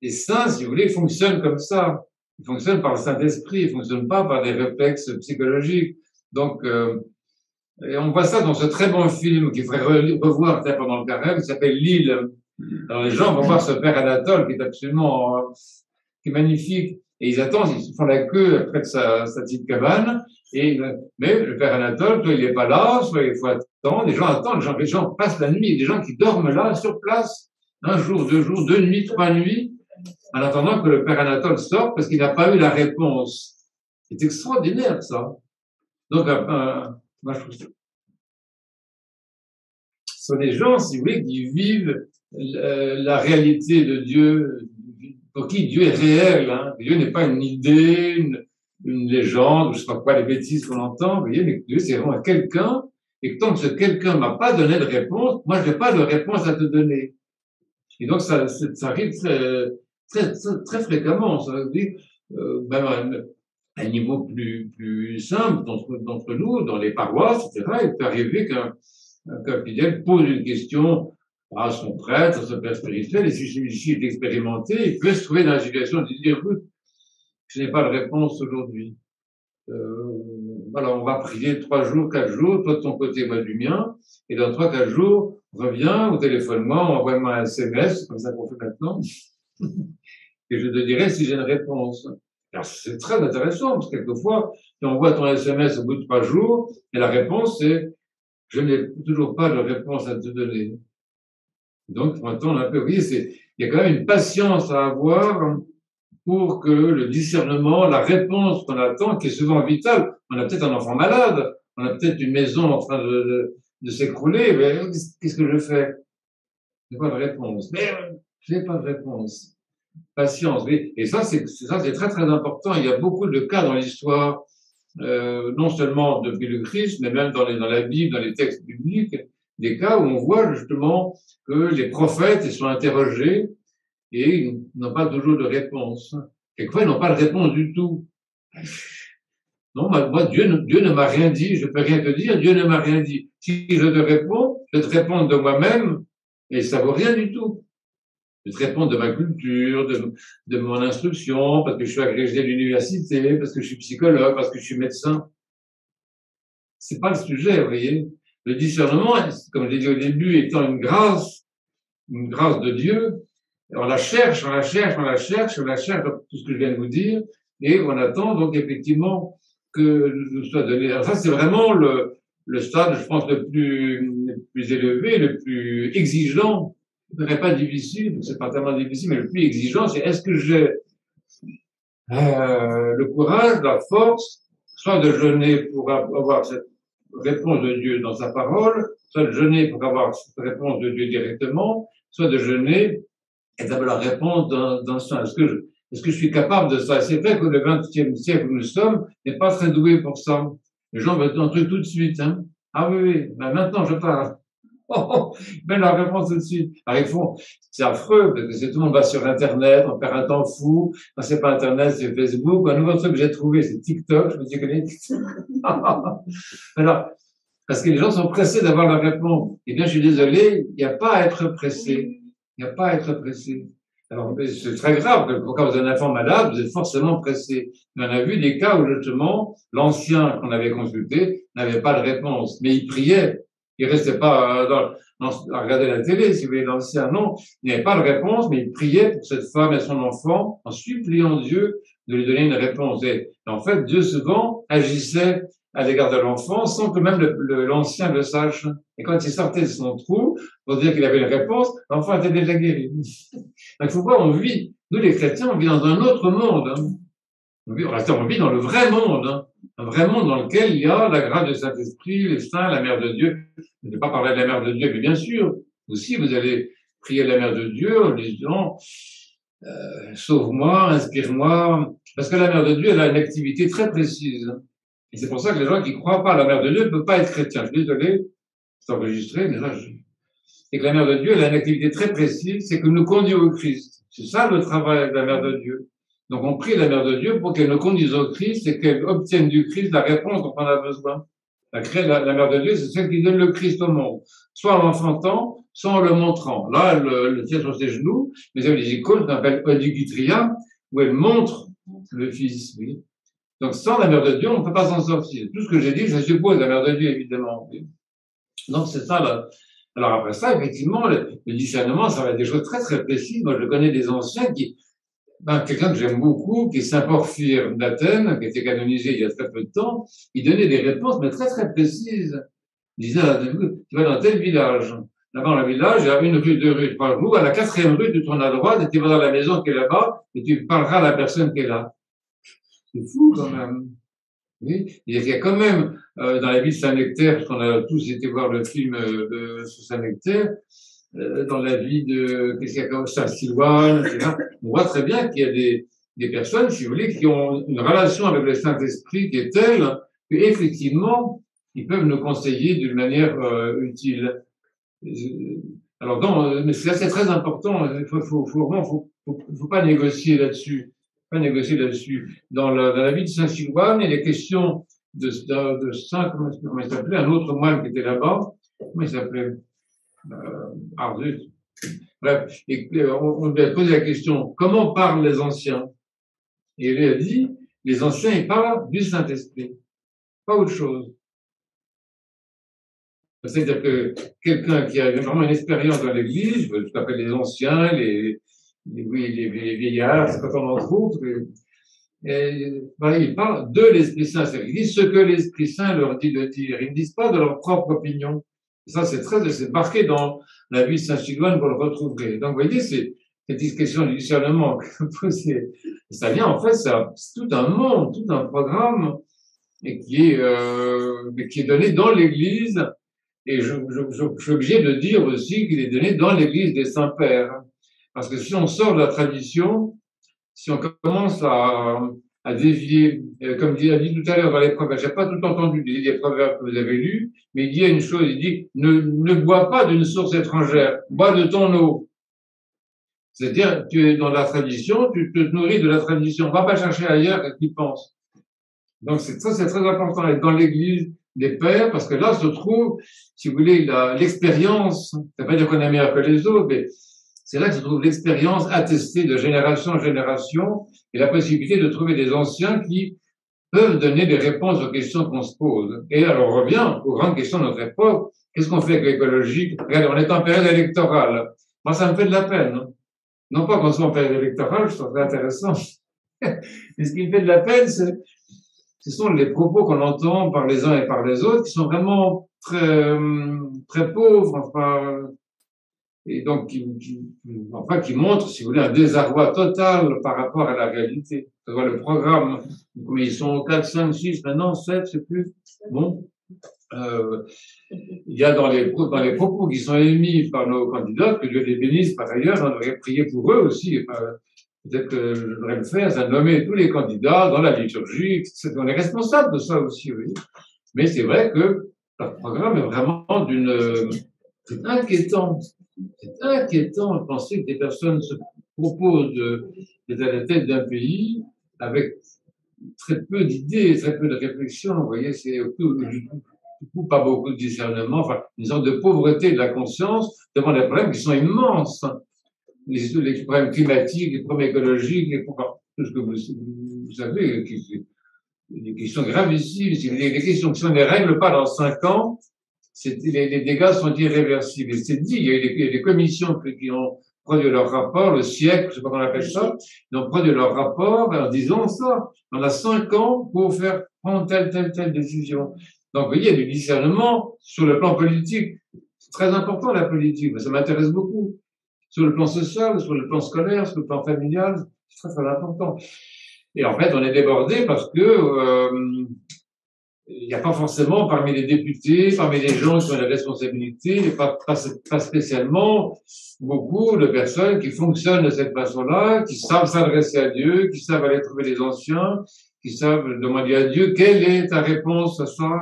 les saints, si vous voulez, fonctionnent comme ça. Ils fonctionnent par le Saint-Esprit, ils fonctionnent pas par des réflexes psychologiques. Donc, et on voit ça dans ce très bon film qu'il faudrait revoir peut-être pendant le carême, qui s'appelle L'île. Alors les gens vont voir ce père Anatole qui est absolument, qui est magnifique. Et ils attendent, ils font la queue près de sa petite cabane. Mais le père Anatole, soit il n'est pas là, soit il faut attendre. Les gens attendent, les gens passent la nuit. Des gens qui dorment là, sur place, 1 jour, 2 jours, 2 nuits, 3 nuits, en attendant que le père Anatole sorte parce qu'il n'a pas eu la réponse. C'est extraordinaire, ça. Donc, moi, je trouve ça. Ce sont des gens, si vous voulez, qui vivent la réalité de Dieu, pour qui Dieu est réel. Hein. Dieu n'est pas une idée, une légende, je sais pas quoi, les bêtises qu'on entend, vous voyez, mais Dieu, c'est vraiment quelqu'un, et que tant que ce quelqu'un m'a pas donné de réponse, moi, je n'ai pas de réponse à te donner. Et donc, ça arrive très fréquemment. Ça veut dire, même à un niveau plus simple d'entre nous, dans les paroisses, etc., il peut arriver qu'un fidèle pose une question à son prêtre, à son père spirituel, et si celui-ci est expérimenté, il peut se trouver dans la situation de dire, écoute, je n'ai pas de réponse aujourd'hui. Voilà, on va prier 3 jours, 4 jours, toi de ton côté, moi du mien, et dans 3, 4 jours, reviens ou téléphone-moi, envoie-moi un SMS, comme ça qu'on fait maintenant, et je te dirai si j'ai une réponse. Alors, c'est très intéressant, parce que quelquefois, tu envoies ton SMS au bout de 3 jours, et la réponse c'est, je n'ai toujours pas de réponse à te donner. Donc, maintenant, un peu, vous voyez, il y a quand même une patience à avoir pour que le discernement, la réponse qu'on attend, qui est souvent vitale, on a peut-être un enfant malade, on a peut-être une maison en train de s'écrouler, mais qu'est-ce que je fais? Je n'ai pas de réponse. Mais je n'ai pas de réponse. Patience, oui. Et ça, c'est très, très important. Il y a beaucoup de cas dans l'histoire, non seulement depuis le Christ, mais même dans la Bible, dans les textes bibliques, des cas où on voit justement que les prophètes, ils sont interrogés et ils n'ont pas toujours de réponse. Quelquefois, ils n'ont pas de réponse du tout. Non, moi, Dieu ne m'a rien dit, je peux rien te dire, Dieu ne m'a rien dit. Si je te réponds, je te réponds de moi-même, et ça vaut rien du tout. Je te réponds de ma culture, de mon instruction, parce que je suis agrégé de l'université, parce que je suis psychologue, parce que je suis médecin. C'est pas le sujet, vous voyez. Le discernement, comme j'ai dit au début, étant une grâce de Dieu, on la cherche, tout ce que je viens de vous dire, et on attend donc effectivement que nous soit donné. Alors ça, c'est vraiment le stade, je pense, le plus élevé, le plus exigeant. Ce n'est pas difficile, c'est pas tellement difficile, mais le plus exigeant, c'est est-ce que j'ai le courage, la force, soit de jeûner pour avoir cette réponse de Dieu dans sa parole, soit de jeûner pour avoir cette réponse de Dieu directement, soit de jeûner et d'avoir la réponse dans ça. Est-ce que je suis capable de ça? C'est vrai que le XXe siècle où nous sommes n'est pas très doué pour ça. Les gens veulent un truc tout de suite, hein. Ah oui, ben maintenant je parle. Ben la réponse tout de suite. Alors ils font, c'est affreux, parce que tout le monde va sur Internet, on perd un temps fou. Quand c'est pas Internet, c'est Facebook. Un nouveau truc que j'ai trouvé, c'est TikTok. Je me dis, connais TikTok. Alors, parce que les gens sont pressés d'avoir la réponse. Eh bien, je suis désolé, il n'y a pas à être pressé. Il n'y a pas à être pressé. Alors, c'est très grave, quand vous avez un enfant malade, vous êtes forcément pressé. Mais on a vu des cas où, justement, l'ancien qu'on avait consulté n'avait pas de réponse. Mais il priait. Il restait pas à regarder la télé, si vous voulez, l'ancien, non. Il n'avait pas de réponse, mais il priait pour cette femme et son enfant en suppliant Dieu de lui donner une réponse. Et en fait, Dieu souvent agissait à l'égard de l'enfant sans que même l'ancien le sache. Et quand il sortait de son trou, pour dire qu'il avait une réponse, l'enfant était déjà guéri. Donc, il faut voir, on vit, nous les chrétiens, on vit dans un autre monde. Hein. On vit dans le vrai monde, hein. Un vrai monde dans lequel il y a la grâce du Saint-Esprit, les saints, la Mère de Dieu. Je ne vais pas parler de la Mère de Dieu, mais bien sûr, aussi vous allez prier la Mère de Dieu en disant sauve-moi, inspire-moi, parce que la Mère de Dieu, elle a une activité très précise. Et c'est pour ça que les gens qui ne croient pas à la Mère de Dieu ne peuvent pas être chrétiens. Je suis désolé, c'est enregistré, déjà. C'est que la Mère de Dieu, elle a une activité très précise, c'est que nous conduire au Christ. C'est ça le travail de la Mère de Dieu. Donc on prie la Mère de Dieu pour qu'elle nous conduise au Christ et qu'elle obtienne du Christ la réponse dont on a besoin. La Mère de Dieu, c'est celle qui donne le Christ au monde, soit en l'enfantant, soit en le montrant. Là, elle le tient sur ses genoux, mais il y a des icônes qu'on appelle Odigitria, où elle montre le Fils. Oui. Donc sans la Mère de Dieu, on ne peut pas s'en sortir. Tout ce que j'ai dit, ça suppose la Mère de Dieu, évidemment. Oui. Donc c'est ça, là. Alors après ça, effectivement, le discernement, ça va être des choses très très précises. Moi, je connais des anciens qui, quelqu'un que j'aime beaucoup, qui est Saint Porphyre d'Athènes, qui a été canonisé il y a très peu de temps, il donnait des réponses, mais très très précises. Il disait, tu vas dans tel village. Là-bas, dans le village, il y a une rue, deux rues, trois rues. À la quatrième rue, tu tournes à droite et tu vas dans la maison qui est là-bas et tu parleras à la personne qui est là. C'est fou quand même. Oui. Il y a quand même, dans la ville de Saint-Nectaire, parce qu'on a tous été voir le film sur Saint-Nectaire, dans la vie de Saint-Silouane, etc., on voit très bien qu'il y a des personnes, si vous voulez, qui ont une relation avec le Saint-Esprit qui est telle qu'effectivement, ils peuvent nous conseiller d'une manière utile. Alors, mais c'est très important. Il faut pas négocier là-dessus. Pas négocier là-dessus. Dans la vie de Saint-Silouane, il est question de Saint, comment il s'appelait, un autre moine qui était là-bas. Comment il s'appelait? Zut. Bref, on lui a posé la question, comment parlent les anciens? Et il a dit, les anciens, ils parlent du Saint-Esprit, pas autre chose. C'est-à-dire que quelqu'un qui a vraiment une expérience dans l'Église, ce qu'on appelle les anciens, les vieillards, c'est quand on en trouve, ils parlent de l'Esprit Saint. Ils disent ce que l'Esprit Saint leur dit de dire. Ils ne disent pas de leur propre opinion. Et ça, c'est marqué dans la vie de Saint-Silouane, vous le retrouverez. Donc, vous voyez, c'est cette question du discernement. Ça vient, en fait, c'est tout un monde, tout un programme, et qui est donné dans l'Église. Et je suis obligé de dire aussi qu'il est donné dans l'Église des Saints-Pères. Parce que si on sort de la tradition, si on commence à dévier, comme il a dit tout à l'heure dans les proverbes, j'ai pas tout entendu les proverbes que vous avez lus, mais il dit une chose, il dit, ne bois pas d'une source étrangère, bois de ton eau. C'est-à-dire, tu es dans la tradition, tu te nourris de la tradition, va pas chercher ailleurs ce qu'ils pensent. Donc c'est très important d'être dans l'église des pères, parce que là se trouve, si vous voulez, l'expérience, ça veut pas dire qu'on est meilleur que les autres, mais c'est là que se trouve l'expérience attestée de génération en génération et la possibilité de trouver des anciens qui peuvent donner des réponses aux questions qu'on se pose. Et alors, on revient aux grandes questions de notre époque. Qu'est-ce qu'on fait avec l'écologie? Regardez, on est en période électorale. Moi, ça me fait de la peine. Non pas qu'on soit en période électorale, je trouve ça intéressant. Mais ce qui me fait de la peine, ce sont les propos qu'on entend par les uns et par les autres qui sont vraiment très, très pauvres, enfin, et donc qui montrent, si vous voulez, un désarroi total par rapport à la réalité. Vous voyez le programme, mais ils sont 4, 5, 6, maintenant 7, je sais plus. Bon. Il y a dans les propos qui sont émis par nos candidats, que Dieu les bénisse par ailleurs, on devrait prier pour eux aussi. Peut-être que je devrais le faire, c'est nommer tous les candidats dans la liturgie, on est responsable de ça aussi, oui. Mais c'est vrai que leur programme est vraiment C'est inquiétant. C'est inquiétant de penser que des personnes se proposent d'être à la tête d'un pays avec très peu d'idées, très peu de réflexion. Vous voyez, c'est du coup pas beaucoup de discernement, enfin, une sorte de pauvreté de la conscience devant des problèmes qui sont immenses. Les problèmes climatiques, les problèmes écologiques, tout ce que vous savez, qui sont gravissimes. Les questions qui ne les règlent pas dans 5 ans, les dégâts sont irréversibles. C'est dit, il y a eu des commissions qui ont produit leur rapport, le siècle, je sais pas comment on appelle ça, ils ont produit leur rapport en disant ça. On a 5 ans pour faire prendre telle décision. Donc, vous voyez, il y a du discernement sur le plan politique. C'est très important, la politique. Ça m'intéresse beaucoup. Sur le plan social, sur le plan scolaire, sur le plan familial, c'est très important. Et en fait, on est débordé parce que il n'y a pas forcément parmi les députés, parmi les gens qui ont la responsabilité, pas spécialement beaucoup de personnes qui fonctionnent de cette façon-là, qui savent s'adresser à Dieu, qui savent aller trouver les anciens, qui savent demander à Dieu quelle est ta réponse à ça.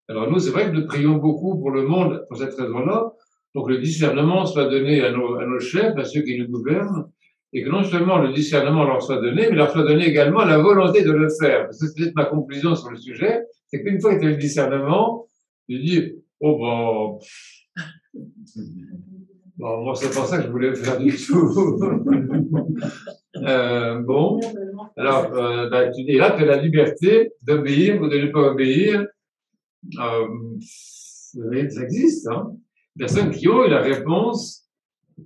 Alors nous, c'est vrai que nous prions beaucoup pour le monde pour cette raison-là, pour que le discernement soit donné à nos chefs, à ceux qui nous gouvernent, et que non seulement le discernement leur soit donné, mais leur soit donné également la volonté de le faire. Parce que c'est peut-être ma conclusion sur le sujet, c'est qu'une fois qu'il y a le discernement, je dis, oh bon, moi c'est pas ça que je voulais faire du tout. Bon, alors, tu dis là, tu as la liberté d'obéir ou de ne pas obéir. Ça existe, hein. Personnes qui ont eu la réponse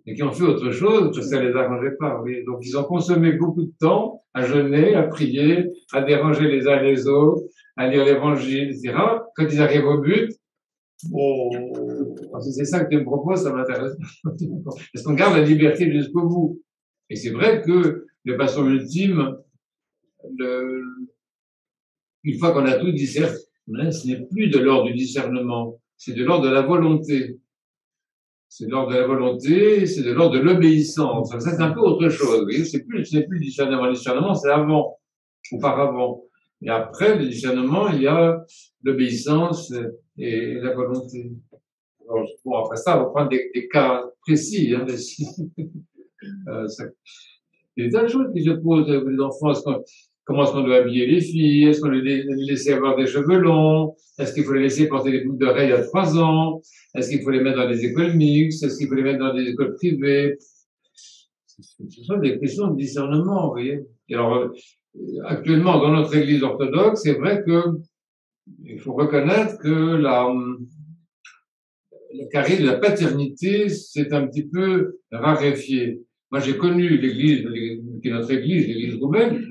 et qui ont fait autre chose parce que ça les arrangeait pas. Oui. Donc, ils ont consommé beaucoup de temps à jeûner, à prier, à déranger les uns les autres, à lire l'évangile, etc. Quand ils arrivent au but, si c'est ça que tu me proposes, ça m'intéresse pas. Parce qu'on garde la liberté jusqu'au bout. Et c'est vrai que de façon ultime, une fois qu'on a tout discerné, ce n'est plus de l'ordre du discernement, c'est de l'ordre de la volonté. C'est de l'ordre de la volonté, c'est de l'ordre de l'obéissance. Ça, c'est un peu autre chose. Vous voyez, c'est plus le discernement. Le discernement, c'est avant, auparavant. Et après le discernement, il y a l'obéissance et la volonté. Alors, bon, après ça, on va prendre des cas précis. Hein, il y a des tas de choses qui se posent avec les enfants. Comment est-ce qu'on doit habiller les filles? Est-ce qu'on les laisser avoir des cheveux longs? Est-ce qu'il faut les laisser porter des boucles d'oreilles à 3 ans? Est-ce qu'il faut les mettre dans des écoles mixtes? Est-ce qu'il faut les mettre dans des écoles privées? Ce sont des questions de discernement, vous voyez. Et alors, actuellement, dans notre église orthodoxe, c'est vrai que il faut reconnaître que le carré de la paternité s'est un petit peu raréfié. Moi, j'ai connu l'église, qui est notre église, l'église roumaine.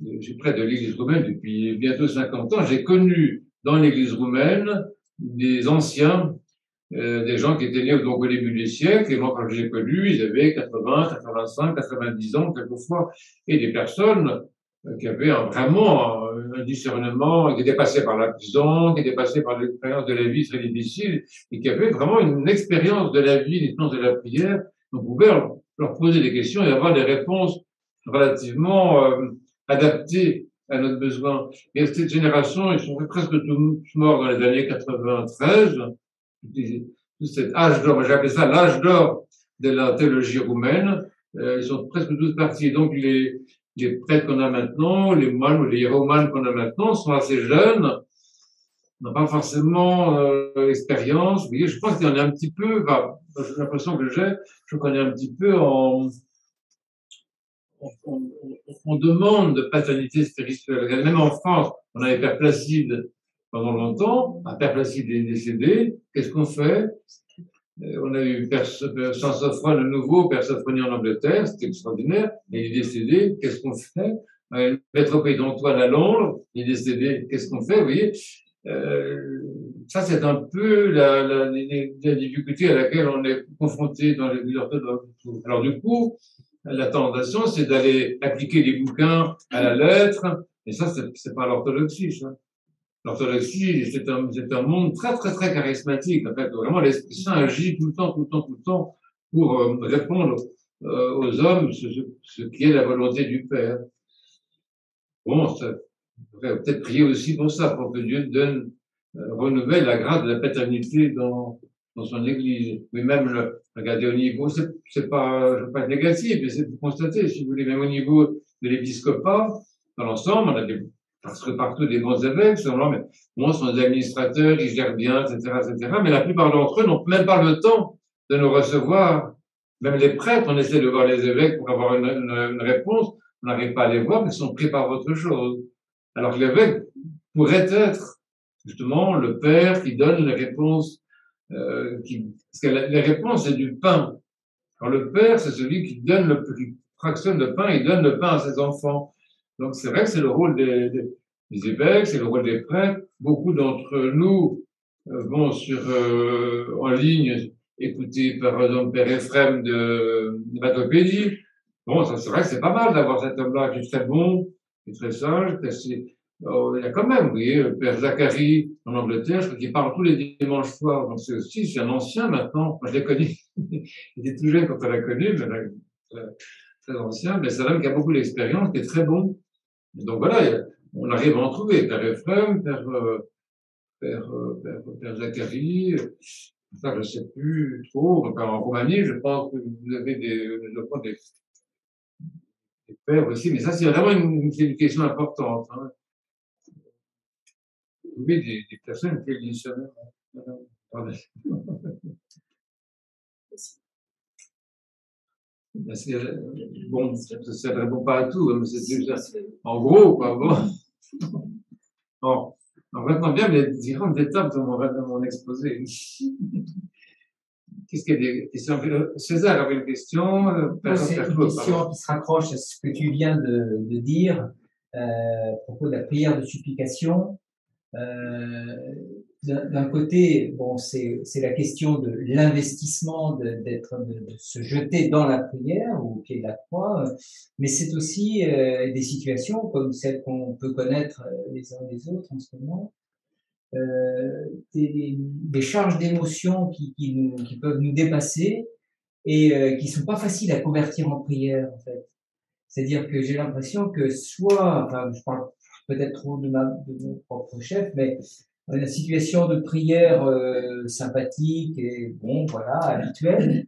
Je suis près de l'église roumaine depuis bientôt 50 ans. J'ai connu dans l'église roumaine des anciens, des gens qui étaient nés donc au début du siècle. Et moi, quand je les ai connus, ils avaient 80, 85, 90 ans quelquefois. Et des personnes qui avaient vraiment un discernement, qui étaient passés par la prison, qui étaient passés par l'expérience de la vie très difficile, et qui avaient vraiment une expérience de la vie, l'expérience de la prière. On pouvait leur poser des questions et avoir des réponses relativement adaptés à notre besoin. Et cette génération, ils sont presque tous morts dans les années 93. Tout cet âge d'or, j'appelle ça l'âge d'or de la théologie roumaine. Ils sont presque tous partis. Donc les prêtres qu'on a maintenant, les moines ou les hiéromanes qu'on a maintenant sont assez jeunes, n'ont pas forcément expérience. Vous voyez, je pense qu'il y en a un petit peu, l'impression que j'ai, je connais un petit peu on demande de paternité spirituelle. Même en France, on avait Père Placide pendant longtemps. Un Père Placide est décédé. Qu'est-ce qu'on fait? On a eu Saint Sophrone de nouveau, Père Sophronie en Angleterre, c'était extraordinaire. Il est décédé. Qu'est-ce qu'on fait? Maître Pays d'Antoine à Londres, il est décédé. Qu'est-ce qu'on fait? Vous voyez, ça c'est un peu la difficulté à laquelle on est confronté dans l'Église orthodoxe. Alors du coup, la tentation, c'est d'aller appliquer les bouquins à la lettre, et ça, c'est pas l'orthodoxie, ça. L'orthodoxie, c'est un monde très, très, très charismatique. En fait, vraiment, l'Esprit Saint agit tout le temps pour répondre aux hommes ce qui est la volonté du Père. Bon, ça, on devrait peut-être prier aussi pour ça, pour que Dieu donne, renouvelle la grâce de la paternité dans dans son église. Oui, même, regardez au niveau, c'est pas, je veux pas être négatif, mais c'est pour constater, si vous voulez, même au niveau de l'épiscopat, dans l'ensemble, on a presque partout des bons évêques, sûrement, mais bon, sont des administrateurs, ils gèrent bien, etc., mais la plupart d'entre eux n'ont même pas le temps de nous recevoir. Même les prêtres, on essaie de voir les évêques pour avoir une réponse, on n'arrive pas à les voir, mais ils sont pris par autre chose. Alors que l'évêque pourrait être, justement, le père qui donne les réponses, parce que les réponses, c'est du pain. Alors le père, c'est celui qui donne qui fractionne le pain, il donne le pain à ses enfants. Donc c'est vrai que c'est le rôle des évêques, c'est le rôle des prêtres. Beaucoup d'entre nous vont en ligne écouter par exemple Père Ephrem de Batopédie. Bon, ça c'est vrai que c'est pas mal d'avoir cet homme-là qui est très bon, qui est très sage, qui est assez. Il y a quand même, vous voyez, Père Zacharie en Angleterre, je crois qu'il parle tous les dimanches soirs. Donc c'est un ancien maintenant. Moi je l'ai connu. Il était tout jeune quand on l'a connu, mais très, très ancien. Mais c'est un homme qui a beaucoup d'expérience, qui est très bon. Donc voilà, on arrive à en trouver. Père Ephrem, Père Zacharie, ça je ne sais plus trop. Enfin, en Roumanie, je pense que vous avez des pères aussi, mais ça c'est vraiment une question importante. Hein. Vous trouvez des personnes qui disent bon, ça ne répond pas à tout, mais c'est juste en gros, quoi. Bon, on reprend bien les différentes étapes de mon exposé. Qu'est-ce qu'il y a des questions? César avait une question. C'est une question qui se raccroche à ce que tu viens de dire à propos de la prière de supplication. D'un côté, bon, c'est la question de l'investissement, de se jeter dans la prière ou au pied de la croix, mais c'est aussi des situations comme celles qu'on peut connaître les uns les autres en ce moment, des charges d'émotions qui peuvent nous dépasser et qui sont pas faciles à convertir en prière en fait. C'est-à-dire que j'ai l'impression que soit, enfin, je parle peut-être trop de mon propre chef, mais une situation de prière sympathique et bon, voilà, habituelle,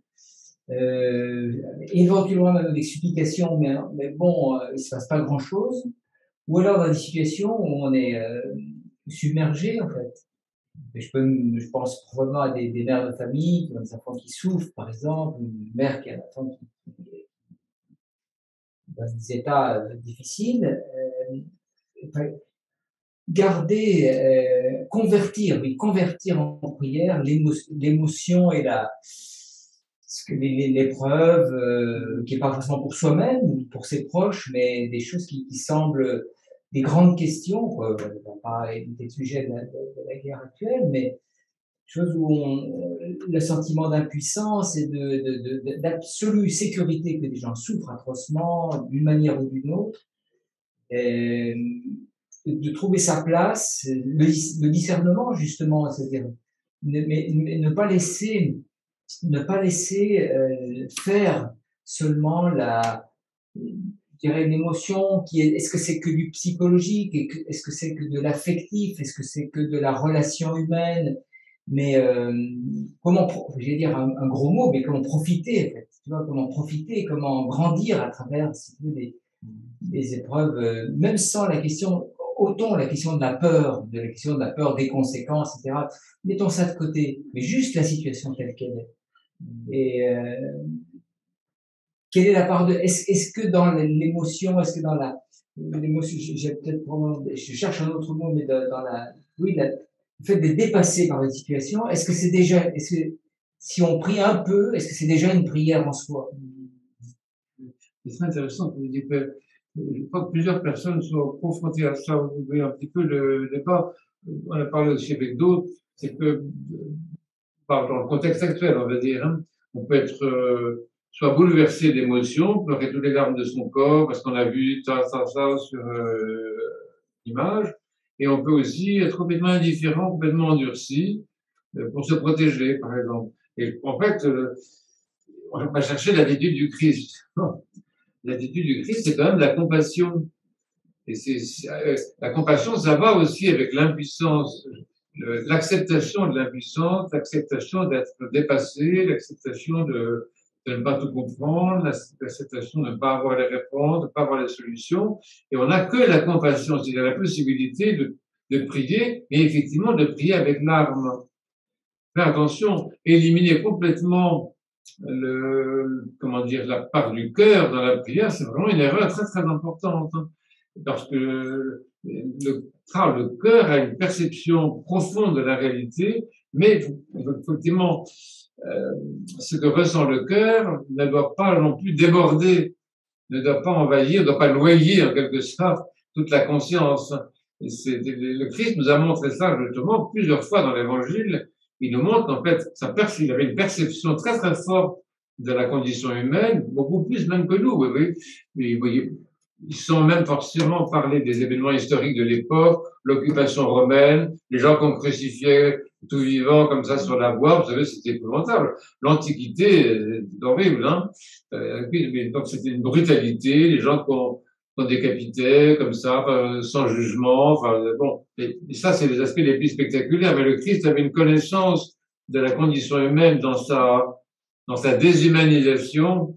éventuellement même des supplications, mais bon, il se passe pas grand-chose, ou alors dans des situations où on est submergé en fait. Et je pense probablement à des mères de famille qui ont des enfants qui souffrent, par exemple, une mère qui a un enfant qui est dans des états difficiles. Convertir en prière l'émotion et l'épreuve, qui est pas forcément pour soi-même ou pour ses proches, mais des choses qui semblent des grandes questions, quoi. On ne va pas éviter le sujet de la guerre actuelle, mais choses où le sentiment d'impuissance et d'absolue sécurité que des gens souffrent atrocement d'une manière ou d'une autre, et de trouver sa place, le discernement justement, c'est-à-dire ne pas laisser faire seulement je dirais une émotion qui est-ce que c'est que du psychologique, est-ce que c'est que de l'affectif, est-ce que c'est que de la relation humaine, mais j'allais dire un gros mot, mais comment profiter en fait, tu vois, comment profiter, comment grandir à travers si tu veux, des épreuves, même sans autant la question de la peur des conséquences, etc. Mettons ça de côté, mais juste la situation telle qu'elle est. Et quelle est la part est-ce que dans l'émotion, est-ce que dans l'émotion, je cherche un autre mot, mais le fait d'être dépassé par une situation, est-ce que si on prie un peu, est-ce que c'est déjà une prière en soi? C'est très intéressant que vous dites. Je crois que plusieurs personnes sont confrontées à ça. Vous voyez un petit peu le débat. On a parlé aussi avec d'autres. C'est que, dans le contexte actuel, on va dire, hein, on peut être soit bouleversé d'émotions, pleurer toutes les larmes de son corps parce qu'on a vu ça sur l'image. Et on peut aussi être complètement indifférent, complètement endurci pour se protéger, par exemple. Et en fait, on va chercher l'attitude du Christ. L'attitude du Christ, c'est quand même la compassion. Et la compassion, ça va aussi avec l'impuissance. l'acceptation de l'impuissance, l'acceptation d'être dépassé, l'acceptation de ne pas tout comprendre, l'acceptation de ne pas avoir les réponses, de ne pas avoir les solutions. Et on n'a que la compassion, c'est-à-dire la possibilité de prier, mais effectivement de prier avec larmes. Faire attention, éliminer complètement comment dire, la part du cœur dans la prière, c'est vraiment une erreur très très importante, hein, parce que le cœur a une perception profonde de la réalité, mais effectivement, ce que ressent le cœur ne doit pas non plus déborder, ne doit pas envahir, ne doit pas noyer en quelque sorte toute la conscience. Et le Christ nous a montré ça justement plusieurs fois dans l'Évangile. Il nous montre qu'en fait, il avait une perception très très forte de la condition humaine, beaucoup plus même que nous. Vous voyez, ils sont même forcément parlé des événements historiques de l'époque, l'occupation romaine, les gens qu'on crucifiait tout vivant comme ça sur la voie, vous savez, c'était épouvantable. L'Antiquité, c'est horrible, hein. Donc c'était une brutalité, les gens qu'on décapitait comme ça, sans jugement. Enfin, bon, et ça, c'est les aspects les plus spectaculaires. Mais le Christ avait une connaissance de la condition humaine dans sa déshumanisation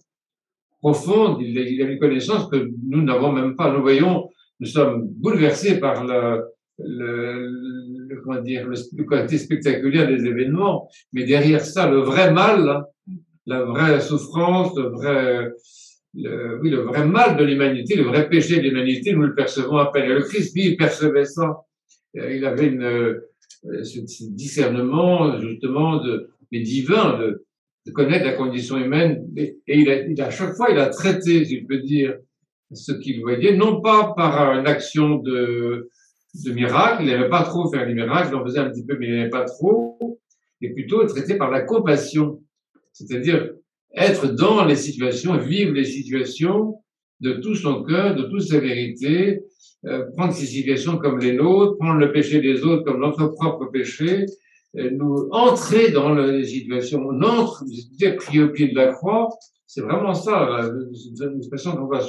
profonde. Il avait une connaissance que nous n'avons même pas. Nous sommes bouleversés par comment dire, le côté spectaculaire des événements. Mais derrière ça, le vrai mal, la vraie souffrance, le vrai mal de l'humanité, le vrai péché de l'humanité, nous le percevons à peine. Et le Christ, lui, il percevait ça. Il avait ce discernement, justement, mais divin, de connaître la condition humaine. Et à chaque fois, il a traité, si je peux dire, ce qu'il voyait, non pas par une action de miracle, il n'aimait pas trop faire des miracles, il en faisait un petit peu, mais il n'aimait pas trop, et plutôt traité par la compassion. C'est-à-dire, être dans les situations, vivre les situations de tout son cœur, de toute sa vérité, prendre ces situations comme les nôtres, prendre le péché des autres comme notre propre péché, nous entrer dans les situations, on entre, prier au pied de la croix, c'est vraiment ça, c'est une expression qu'on voit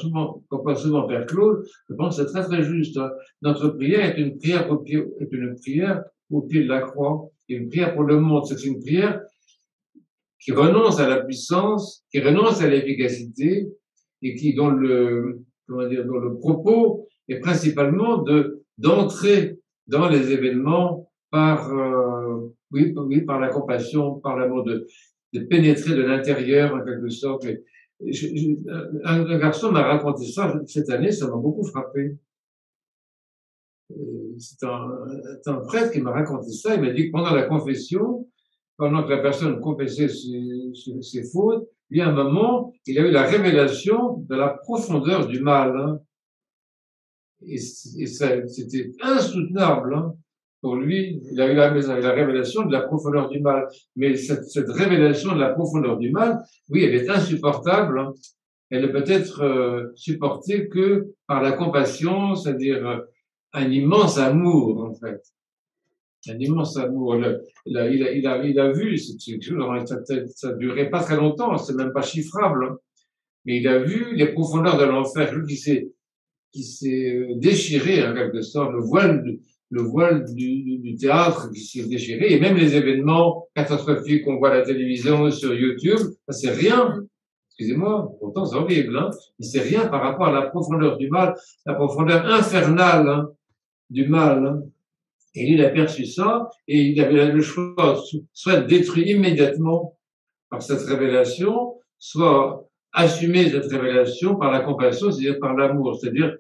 souvent Père Claude, je pense que c'est très très juste. Notre prière est une prière au pied de la croix, et une prière pour le monde, c'est une prière qui renonce à la puissance, qui renonce à l'efficacité, et dont le propos est principalement d'entrer dans les événements par la compassion, par l'amour, de pénétrer de l'intérieur en quelque sorte. Un garçon m'a raconté ça cette année, ça m'a beaucoup frappé. C'est un prêtre qui m'a raconté ça. Il m'a dit que pendant la confession, pendant que la personne confessait ses fautes, il y a un moment, il a eu la révélation de la profondeur du mal. Hein. Et c'était insoutenable. Hein. Pour lui, il a eu la révélation de la profondeur du mal. Mais cette révélation de la profondeur du mal, oui, elle est insupportable. Hein. Elle ne peut être supportée que par la compassion, c'est-à-dire un immense amour, en fait. Un immense amour. Il a vu, ça durait pas très longtemps, c'est même pas chiffrable, hein. Mais il a vu les profondeurs de l'enfer, qui s'est déchiré, en quelque sorte, le voile du théâtre qui s'est déchiré, et même les événements catastrophiques qu'on voit à la télévision, sur YouTube, ça c'est rien. Excusez-moi, pourtant c'est horrible, hein, mais c'est rien par rapport à la profondeur du mal, la profondeur infernale, hein, du mal. Hein. Et lui, il a perçu ça, et il avait le choix, soit détruit immédiatement par cette révélation, soit assumer cette révélation par la compassion, c'est-à-dire par l'amour, c'est-à-dire,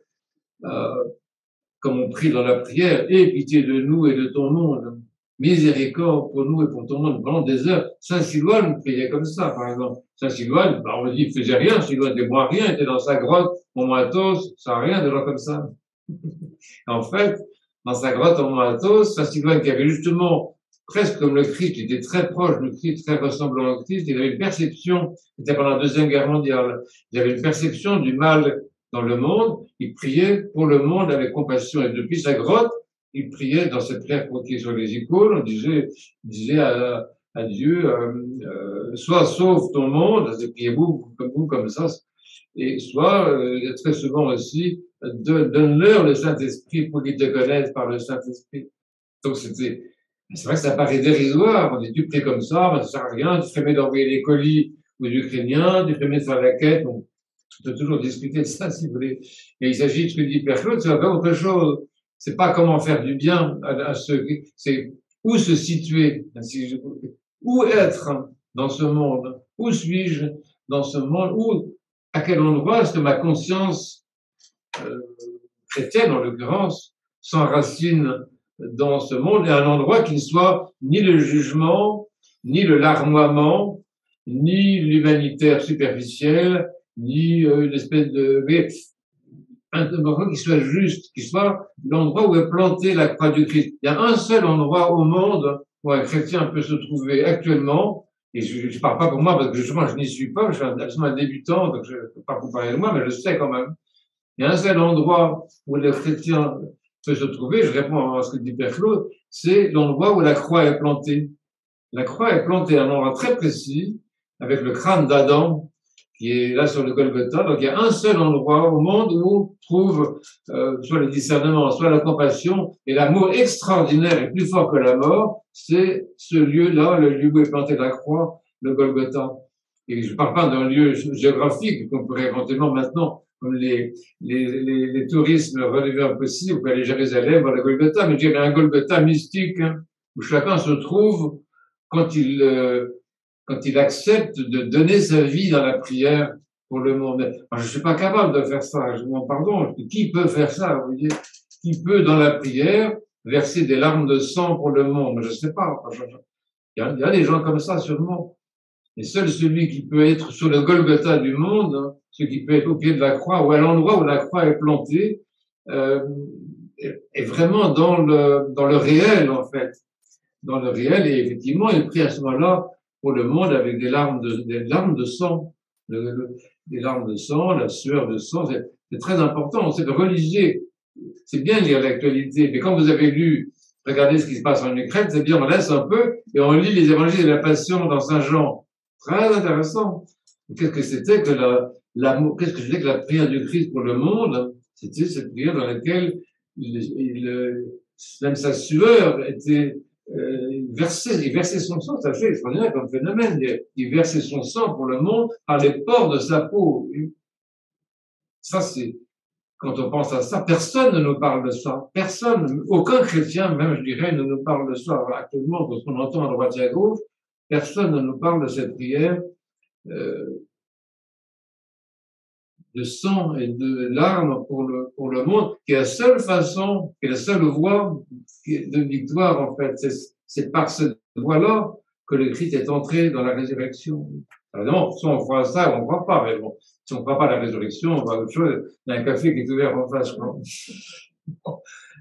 comme on prie dans la prière, aie pitié de nous et de ton monde, miséricorde pour nous et pour ton monde, pendant des heures. Saint Silouane priait comme ça, par exemple. Saint Silouane, on me dit, il faisait rien, Silouane était moins rien, il était dans sa grotte, au Moatos, ça n'a rien de gens comme ça. En fait, dans sa grotte au Moatos, Saint Silouane qui avait justement, presque comme le Christ, il était très proche du Christ, très ressemblant au Christ, il avait une perception, c'était pendant la Deuxième Guerre mondiale, il avait une perception du mal dans le monde, il priait pour le monde avec compassion, et depuis sa grotte, il priait dans cette prière qui est sur les icônes, on disait à Dieu, soit sauve ton monde, c'est prier vous comme ça, et soit, très souvent aussi, donne-leur le Saint-Esprit pour qu'ils te connaissent par le Saint-Esprit. Donc C'est vrai que ça paraît dérisoire. On dit, tu pries comme ça sert à rien, tu ferais mieux d'envoyer les colis aux Ukrainiens, tu ferais mieux de faire la quête. On peut toujours discuter de ça, si vous voulez. Mais il s'agit de ce que dit Père Claude, c'est encore autre chose. C'est pas comment faire du bien à ceux, c'est où se situer, où être dans ce monde, où suis-je dans ce monde, où, à quel endroit est-ce que ma conscience chrétienne, en l'occurrence, s'enracine dans ce monde, et un endroit qui ne soit ni le jugement, ni le larmoiement, ni l'humanitaire superficiel, ni une espèce de... Mais un endroit qui soit juste, qui soit l'endroit où est plantée la croix du Christ. Il y a un seul endroit au monde où un chrétien peut se trouver actuellement, et je ne parle pas pour moi parce que justement je n'y suis pas, je suis absolument un débutant, donc je ne peux pas vous parler de moi, mais je sais quand même. Il y a un seul endroit où le chrétien peut se trouver, je réponds à ce que dit Père Claude, c'est l'endroit où la croix est plantée. La croix est plantée à un endroit très précis, avec le crâne d'Adam, qui est là sur le Golgotha. Donc il y a un seul endroit au monde où on trouve soit le discernement, soit la compassion, et l'amour extraordinaire et plus fort que la mort, c'est ce lieu-là, le lieu où est plantée la croix, le Golgotha. Et je ne parle pas d'un lieu géographique qu'on pourrait éventuellement maintenant, comme les tourismes relevés impossibles, on peut aller à Jérusalem, voir le Golgotha, mais je dirais un Golgotha mystique, hein, où chacun se trouve quand il accepte de donner sa vie dans la prière pour le monde. Alors, je suis pas capable de faire ça, je m'en pardonne. Qui peut faire ça, vous voyez? Qui peut, dans la prière, verser des larmes de sang pour le monde? Je sais pas. Il y a des gens comme ça, sûrement. Et seul celui qui peut être sur le Golgotha du monde, hein, celui qui peut être au pied de la croix ou à l'endroit où la croix est plantée, est vraiment dans le réel, en fait. Dans le réel, et effectivement, il prie à ce moment-là pour le monde avec des larmes de sang, des larmes de sang, la sueur de sang, c'est très important. C'est religieux. C'est bien de lire l'actualité, mais quand vous avez lu, regardez ce qui se passe en Ukraine, c'est bien, on laisse un peu et on lit les évangiles de la Passion dans Saint Jean. Très intéressant. Qu'est-ce que c'était que qu'est-ce que c'était que la prière du Christ pour le monde? C'était cette prière dans laquelle même sa sueur était il versait son sang, c'est assez extraordinaire comme phénomène. Il versait son sang pour le monde par les pores de sa peau. Ça, c'est, quand on pense à ça, personne ne nous parle de ça. Personne, aucun chrétien, même, je dirais, ne nous parle de ça. Actuellement, parce qu'on entend à droite et à gauche, personne ne nous parle de cette prière, de sang et de larmes pour le monde, qui est la seule façon, qui est la seule voie de victoire, en fait. C'est par cette voie-là que le Christ est entré dans la résurrection. Évidemment, si on croit à ça, on ne croit pas, mais bon, si on ne croit pas à la résurrection, on va à autre chose. Il y a un café qui est ouvert en face, quoi.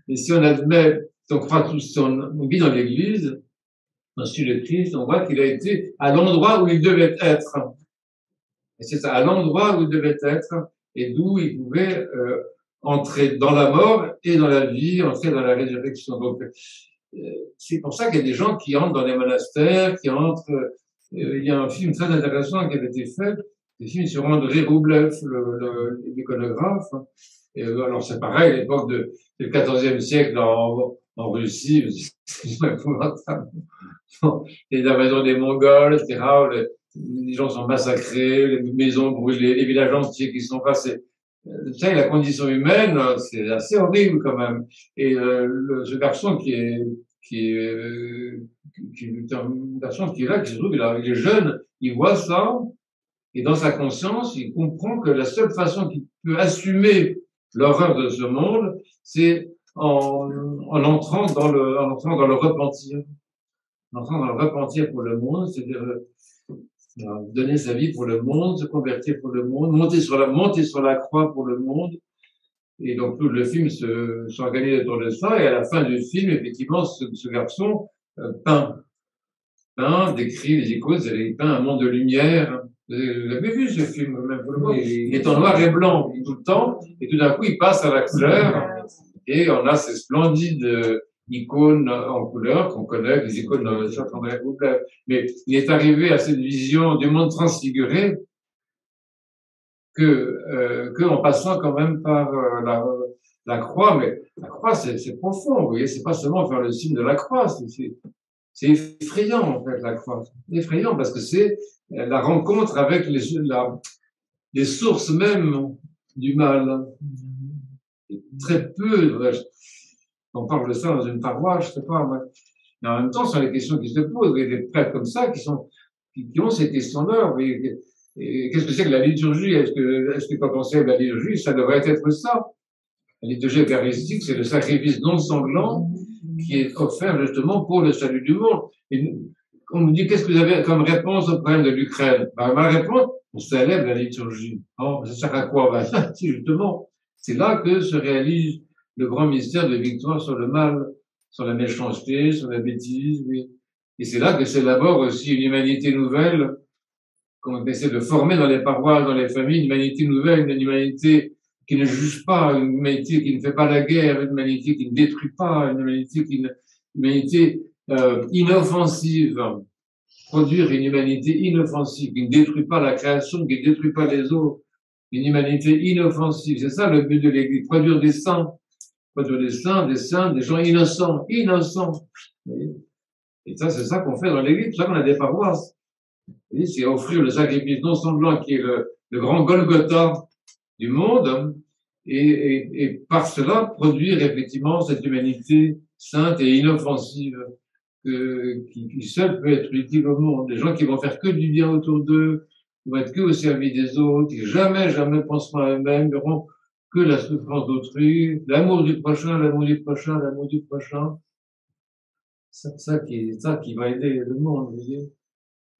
Et si on admet, si on croit tous, si on vit dans l'église, on suit le Christ, on voit qu'il a été à l'endroit où il devait être. Et c'est ça, à l'endroit où il devait être, et d'où il pouvait entrer dans la mort et dans la vie, entrer dans la résurrection. Donc, c'est pour ça qu'il y a des gens qui entrent dans les monastères, qui entrent. Il y a un film très intéressant qui avait été fait, le film sur André Roublev, l'iconographe. Et alors c'est pareil, à l'époque du XIVe siècle en Russie, c'est épouvantable. Les invasions des Mongols, etc. Les gens sont massacrés, les maisons brûlées, les villages entiers qui sont passés. Ça, la condition humaine, c'est assez horrible quand même. Et ce garçon qui est un garçon qui est là, qui se trouve, il est jeune, il voit ça, et dans sa conscience, il comprend que la seule façon qu'il peut assumer l'horreur de ce monde, c'est en entrant dans le repentir. En entrant dans le repentir pour le monde, c'est-à-dire donner sa vie pour le monde, se convertir pour le monde, monter sur la croix pour le monde. Et donc, tout le film s'organise autour de ça. Et à la fin du film, effectivement, ce garçon peint, décrit les icônes, il peint un monde de lumière. Vous avez vu ce film, même pour le moment. Il est en noir et blanc tout le temps. Et tout d'un coup, il passe à la couleur. Et on a ces splendides icônes en couleur qu'on connaît, les icônes de André Roublev. Mais il est arrivé à cette vision du monde transfiguré que en passant quand même par la croix. Mais la croix, c'est profond, vous voyez, c'est pas seulement faire le signe de la croix, C'est effrayant, en fait, la croix. Effrayant, parce que c'est la rencontre avec les sources mêmes du mal. Et très peu, on parle de ça dans une paroisse, je sais pas, mais en même temps, ce sont les questions qui se posent. Il y a des prêtres comme ça qui ont ces questions-là. Et qu'est-ce que c'est que la liturgie? Est-ce que quand on sait la liturgie, ça devrait être ça? La liturgie eucharistique, c'est le sacrifice non sanglant qui est offert justement pour le salut du monde. Et on me dit, qu'est-ce que vous avez comme réponse au problème de l'Ukraine? Ma réponse, on célèbre la liturgie. Oh, ça sert à quoi? Si, justement, c'est là que se réalise le grand mystère de victoire sur le mal, sur la méchanceté, sur la bêtise. Oui. Et c'est là que s'élabore aussi une humanité nouvelle, qu'on essaie de former dans les paroisses, dans les familles, une humanité nouvelle, une humanité qui ne juge pas, une humanité qui ne fait pas la guerre, une humanité qui ne détruit pas, une humanité inoffensive. Produire une humanité inoffensive, qui ne détruit pas la création, qui ne détruit pas les autres. Une humanité inoffensive. C'est ça le but de l'Église. Produire des saints. Produire des saints, des gens innocents. Et ça, c'est ça qu'on fait dans l'Église. C'est ça qu'on a des paroisses. C'est offrir le sacrifice non sanglant qui est le grand Golgotha du monde, et par cela produire effectivement cette humanité sainte et inoffensive qui seule peut être utile au monde. Des gens qui vont faire que du bien autour d'eux, qui vont être que au service des autres, qui jamais penseront à eux-mêmes, n'auront que la souffrance d'autrui, l'amour du prochain, l'amour du prochain, l'amour du prochain. C'est ça qui va aider le monde, vous voyez.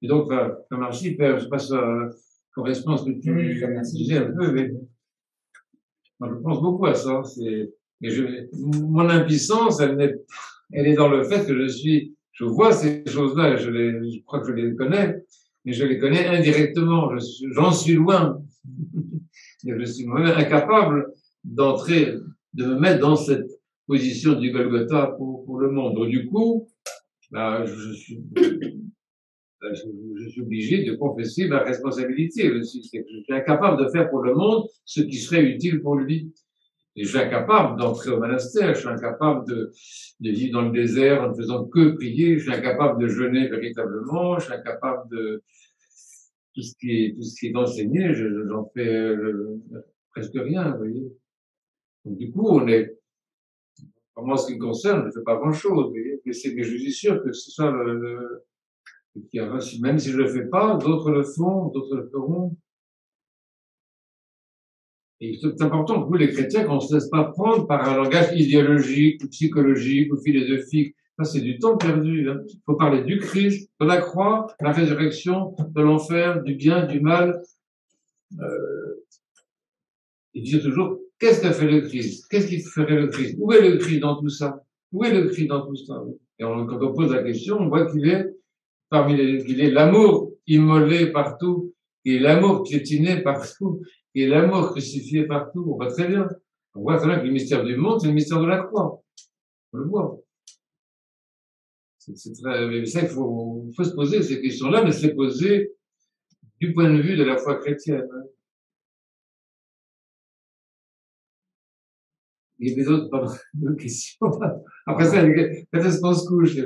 Et donc, comme archipel, je sais pas si ça correspond à ce que tu disais un peu, mais moi, je pense beaucoup à ça. Mon impuissance, elle est dans le fait que je vois ces choses-là, je crois que je les connais, mais je les connais indirectement. J'en suis loin. Et je suis moi-même incapable de me mettre dans cette position du Golgotha pour le monde. Donc, du coup, je suis obligé de confesser ma responsabilité aussi. C'est que je suis incapable de faire pour le monde ce qui serait utile pour lui. Et je suis incapable d'entrer au monastère, je suis incapable de vivre dans le désert en ne faisant que prier, je suis incapable de jeûner véritablement, je suis incapable de tout ce qui est enseigné, j'en fais presque rien, vous voyez. Donc, du coup, pour moi, ce qui me concerne, je ne fais pas grand-chose, vous voyez. Mais je suis sûr que c'est ça même si je le fais pas, d'autres le font, d'autres le feront. Et c'est important que vous, les chrétiens, qu'on ne se laisse pas prendre par un langage idéologique, ou psychologique, ou philosophique. Ça, c'est du temps perdu. Il faut parler du Christ, de la croix, de la résurrection, de l'enfer, du bien, du mal. Et dire toujours, qu'est-ce qu'a fait le Christ? Qu'est-ce qu'il ferait le Christ? Où est le Christ dans tout ça? Où est le Christ dans tout ça? Et quand on pose la question, on voit qu'il est l'amour immolé partout, il est l'amour piétiné partout, il est l'amour crucifié partout. On voit très bien. On voit très bien que le mystère du monde, c'est le mystère de la croix. On le voit. C'est ça qu'il faut se poser ces questions-là, mais se les poser du point de vue de la foi chrétienne. Il y a des autres questions. Après ça, quand est-ce qu'on se couche?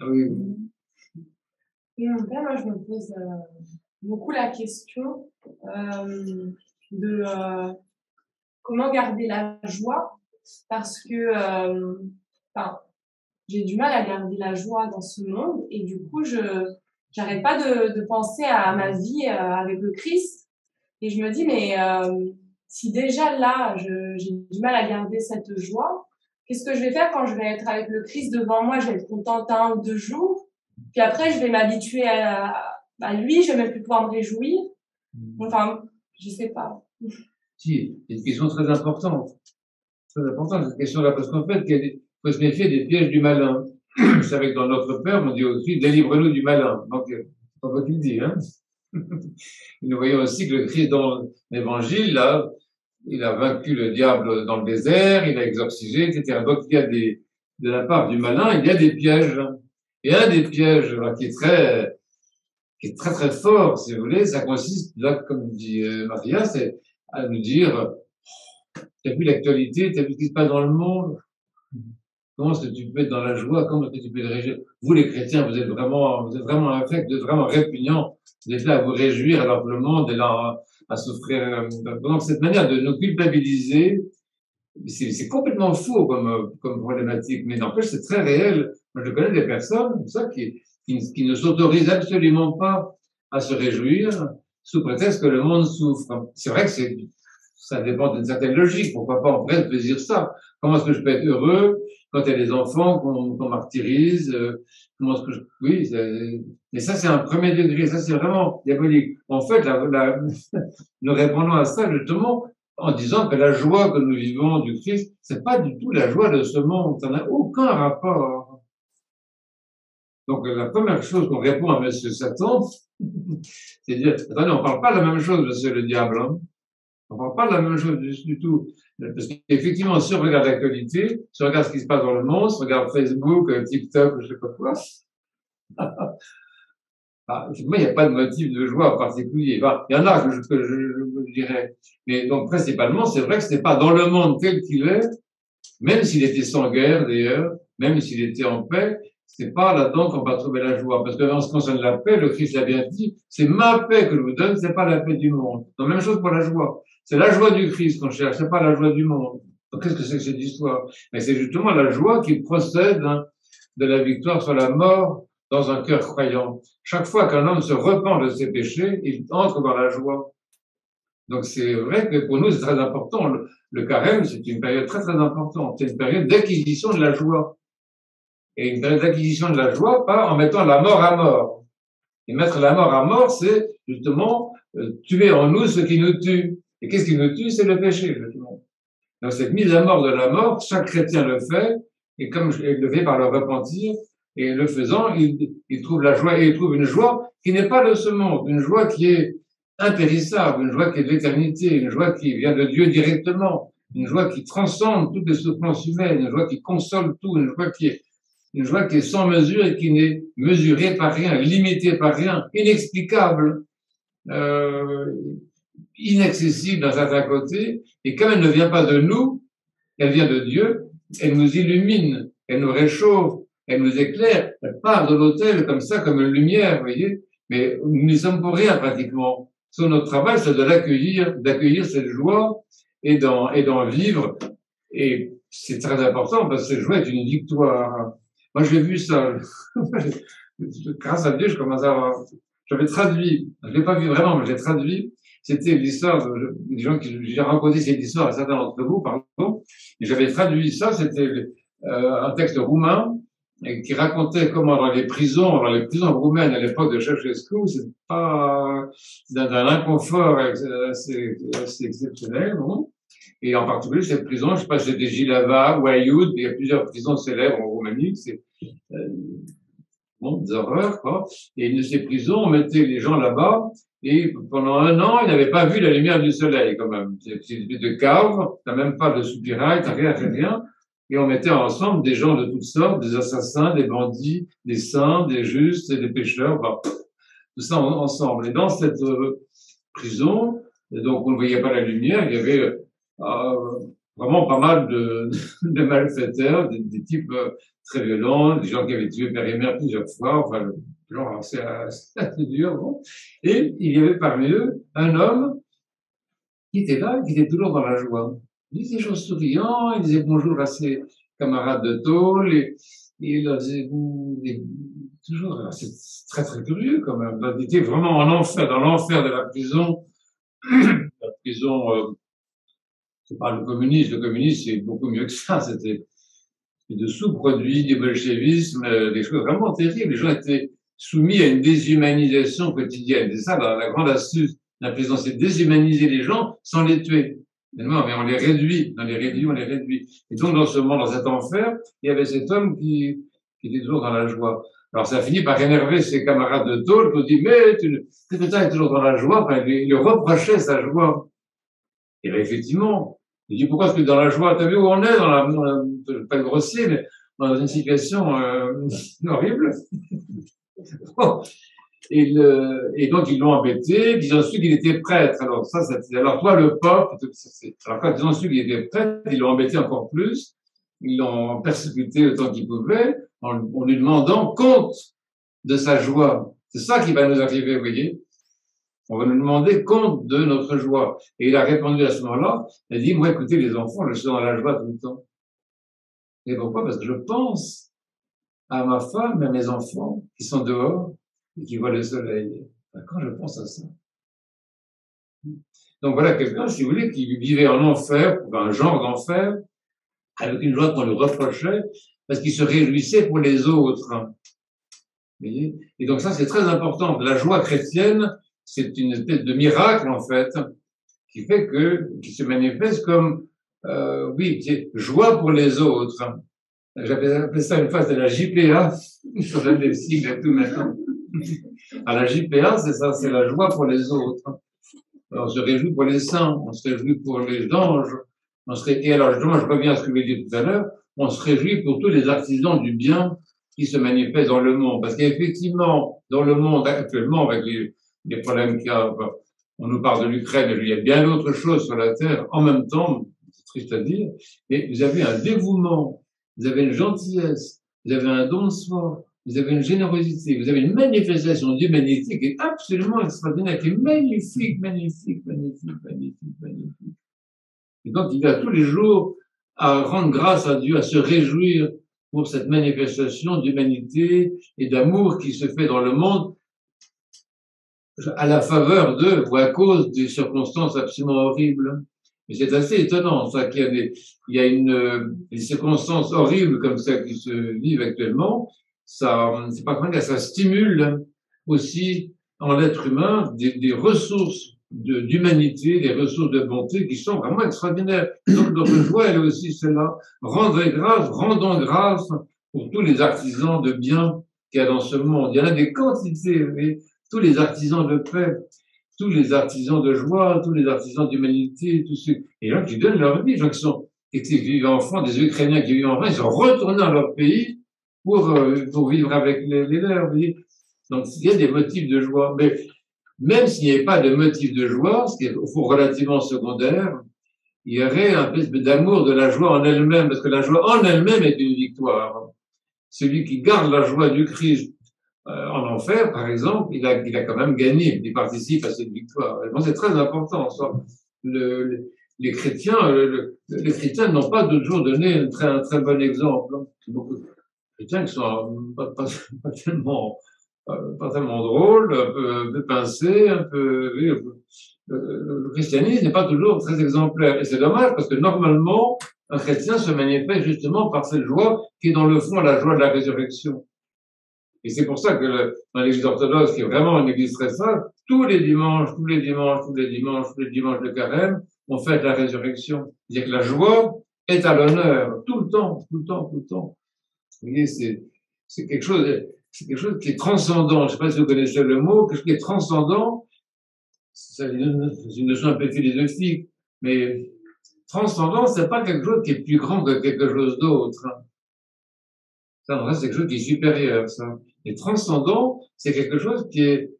Oui. Et en fait, moi, je me pose beaucoup la question de comment garder la joie, parce que j'ai du mal à garder la joie dans ce monde, et du coup, j'arrête pas de penser à ma vie avec le Christ, et je me dis, mais si déjà là, j'ai du mal à garder cette joie, qu'est-ce que je vais faire quand je vais être avec le Christ devant moi? Je vais être contente 1 ou 2 jours. Puis après, je vais m'habituer à lui, je vais même plus pouvoir me réjouir. Enfin, je sais pas. Si, c'est une question très importante. Très importante, cette question-là, parce qu'en fait, il faut se méfier des pièges du malin. Vous savez que dans notre Père, on dit aussi, délivre-nous du malin. Donc, c'est pas quoi qu'il dit, hein. Nous voyons aussi que le Christ dans l'évangile, là, il a vaincu le diable dans le désert, il a exorcisé, etc. Donc, il y a de la part du malin, il y a des pièges. Et un des pièges, là, qui est très, très fort, si vous voulez, ça consiste, là, comme dit Maria, c'est à nous dire, tu n'as plus l'actualité, tu n'as plus ce qui se passe dans le monde. Comment est-ce que tu peux être dans la joie? Comment est-ce que tu peux te réjouir? Vous, les chrétiens, vous êtes vraiment infects, vous êtes vraiment répugnants. Vous êtes là à vous réjouir alors que le monde est là à souffrir. Donc, cette manière de nous culpabiliser, c'est complètement faux comme problématique, mais n'empêche, c'est très réel. Moi, je connais des personnes, comme ça, qui ne s'autorisent absolument pas à se réjouir sous prétexte que le monde souffre. C'est vrai que ça dépend d'une certaine logique. Pourquoi pas, on pourrait se dire ça. Comment est-ce que je peux être heureux quand il y a des enfants qu'on martyrise? Comment est-ce que oui, mais ça, c'est un premier degré. Ça, c'est vraiment diabolique. En fait, nous répondons à ça, justement, en disant que la joie que nous vivons du Christ, c'est pas du tout la joie de ce monde. Ça n'a aucun rapport. Donc, la première chose qu'on répond à Monsieur Satan, c'est de dire, attendez, on parle pas de la même chose, Monsieur le diable, hein. On parle pas de la même chose du tout. Parce qu'effectivement, si on regarde l'actualité, si on regarde ce qui se passe dans le monde, si on regarde Facebook, TikTok, je sais pas quoi, moi, il n'y a pas de motif de joie en particulier. Enfin, il y en a que je dirais. Mais donc, principalement, c'est vrai que ce n'est pas dans le monde tel qu'il est, même s'il était sans guerre d'ailleurs, même s'il était en paix, c'est pas là-dedans qu'on va trouver la joie. Parce que en ce qui concerne la paix, le Christ l'a bien dit, c'est ma paix que je vous donne, c'est pas la paix du monde. Donc, même chose pour la joie. C'est la joie du Christ qu'on cherche, c'est pas la joie du monde. Donc, qu'est-ce que c'est que cette histoire? Mais c'est justement la joie qui procède de la victoire sur la mort dans un cœur croyant. Chaque fois qu'un homme se repent de ses péchés, il entre dans la joie. Donc c'est vrai que pour nous c'est très important. Le carême, c'est une période très très importante. C'est une période d'acquisition de la joie. Et une période d'acquisition de la joie, pas en mettant la mort à mort. Et mettre la mort à mort, c'est justement tuer en nous ce qui nous tue. Et qu'est-ce qui nous tue? C'est le péché, justement. Donc cette mise à mort de la mort, chaque chrétien le fait, et comme il le fait par le repentir, et le faisant, il trouve la joie, et il trouve une joie qui n'est pas de ce monde, une joie qui est impérissable, une joie qui est de l'éternité, une joie qui vient de Dieu directement, une joie qui transcende toutes les souffrances humaines, une joie qui console tout, une joie qui est sans mesure et qui n'est mesurée par rien, limitée par rien, inexplicable, inaccessible d'un certain côté, et comme elle ne vient pas de nous, elle vient de Dieu, elle nous illumine, elle nous réchauffe, elle nous éclaire, elle part de l'autel comme ça, comme une lumière, vous voyez, mais nous n'y sommes pour rien pratiquement. Notre travail, c'est de d'accueillir cette joie et d'en vivre. Et c'est très important parce que cette joie est une victoire. Moi, j'ai vu ça. Grâce à Dieu, je commence à avoir, j'avais traduit, je l'ai pas vu vraiment, mais j'ai traduit. C'était l'histoire des gens j'ai raconté cette histoire à certains d'entre vous, pardon. Et j'avais traduit ça, c'était un texte roumain qui racontait comment dans les prisons roumaines à l'époque de Ceausescu, c'est pas d'un inconfort assez exceptionnel, bon. Et en particulier cette prison, je sais pas si c'était Jilava ou Aioud, il y a plusieurs prisons célèbres en Roumanie, c'est des horreurs, quoi. Et une de ces prisons, on mettait les gens là-bas, et pendant 1 an, ils n'avaient pas vu la lumière du soleil, quand même. C'est une espèce de cave, t'as même pas de soupirail, t'as rien. Et on mettait ensemble des gens de toutes sortes, des assassins, des bandits, des saints, des justes et des pécheurs, tout ça ensemble. Et dans cette prison, donc on ne voyait pas la lumière, il y avait vraiment pas mal de malfaiteurs, des types très violents, des gens qui avaient tué père et mère plusieurs fois, enfin, genre assez dur. Bon. Et il y avait parmi eux un homme qui était là, qui était toujours dans la joie. Il disait des choses souriants, il disait bonjour à ses camarades de tôle, et il leur disait, toujours, c'est très très curieux quand même. Il était vraiment en enfer, dans l'enfer de la prison. La prison, c'est pas le communisme c'est beaucoup mieux que ça, c'était de sous-produits, du bolchevisme, des choses vraiment terribles. Les gens étaient soumis à une déshumanisation quotidienne. C'est ça la grande astuce de la prison, c'est de déshumaniser les gens sans les tuer. Non, mais on les réduit. Et donc, dans cet enfer, il y avait cet homme qui était toujours dans la joie. Alors, ça a fini par énerver ses camarades de tôle, qui ont dit, mais tu es toujours dans la joie. Enfin, il reprochait sa joie. Et bien, effectivement, il dit, pourquoi est-ce que dans la joie? T'as vu où on est pas le grossier, mais dans une situation horrible. Bon. Et donc, ils l'ont embêté, ils ont su qu'il était prêtre. Alors, alors toi, le pape, alors quand ils ont su qu'il était prêtre, ils l'ont embêté encore plus. Ils l'ont persécuté autant qu'ils pouvaient, en lui demandant compte de sa joie. C'est ça qui va nous arriver, vous voyez. On va nous demander compte de notre joie. Et il a répondu à ce moment-là, il a dit, moi, écoutez, les enfants, je suis dans la joie tout le temps. Et pourquoi? Parce que je pense à ma femme, à mes enfants, qui sont dehors, et qui voient le soleil. Quand je pense à ça. Donc voilà quelqu'un, si vous voulez, qui vivait en enfer, un genre d'enfer, avec une joie qu'on lui reprochait, parce qu'il se réjouissait pour les autres. Vous voyez? Et donc ça, c'est très important. La joie chrétienne, c'est une espèce de miracle, en fait, qui fait qui se manifeste comme, oui, joie pour les autres. J'avais appelé ça une phase de la JPA, sur donne des sigles et tout maintenant. À la JPA, c'est ça, c'est la joie pour les autres. On se réjouit pour les saints, on se réjouit pour les anges, et alors justement, je reviens à ce que je dit tout à l'heure, on se réjouit pour tous les artisans du bien qui se manifestent dans le monde. Parce qu'effectivement, dans le monde actuellement, avec les problèmes qu'il y a, on nous parle de l'Ukraine, mais il y a bien d'autres choses sur la Terre en même temps, c'est triste à dire, mais vous avez un dévouement, vous avez une gentillesse, vous avez un don de soi, vous avez une générosité, vous avez une manifestation d'humanité qui est absolument extraordinaire, qui est magnifique, magnifique, magnifique, magnifique, magnifique. Et donc, il y a tous les jours à rendre grâce à Dieu, à se réjouir pour cette manifestation d'humanité et d'amour qui se fait dans le monde à la faveur de ou à cause des circonstances absolument horribles. Mais c'est assez étonnant, ça, qu'il y a des circonstances horribles comme ça qui se vivent actuellement. Ça, c'est pas comment dire, ça stimule aussi en l'être humain des ressources d'humanité, des ressources de bonté qui sont vraiment extraordinaires. Donc notre joie, elle est aussi celle-là. Rendons grâce pour tous les artisans de bien qu'il y a dans ce monde. Il y en a des quantités, mais tous les artisans de paix, tous les artisans de joie, tous les artisans d'humanité, tous ceux, les gens qui donnent leur vie, les gens qui vivent en France, des Ukrainiens qui vivent en France, ils sont retournés dans leur pays pour vivre avec les leurs. Donc il y a des motifs de joie, mais même s'il n'y avait pas de motif de joie, ce qui est au fond relativement secondaire, il y aurait un peu d'amour de la joie en elle-même, parce que la joie en elle-même est une victoire. Celui qui garde la joie du Christ en enfer, par exemple, il a quand même gagné, il participe à cette victoire. Et bon, c'est très important, ça. Les chrétiens n'ont pas de jour donné un très bon exemple. Beaucoup de chrétiens qui sont pas tellement drôles, un peu pincés, le christianisme n'est pas toujours très exemplaire. Et c'est dommage parce que normalement, un chrétien se manifeste justement par cette joie qui est dans le fond la joie de la résurrection. Et c'est pour ça que dans l'Église orthodoxe, qui est vraiment une Église très sainte, tous les dimanches de carême, on fête la résurrection. C'est-à-dire que la joie est à l'honneur, tout le temps. Vous voyez, c'est quelque chose qui est transcendant. Je ne sais pas si vous connaissez le mot, quelque chose qui est transcendant. C'est une notion un peu philosophique, mais transcendant, c'est pas quelque chose qui est plus grand que quelque chose d'autre. Ça, c'est quelque chose qui est supérieur, ça. Et transcendant, c'est quelque chose qui est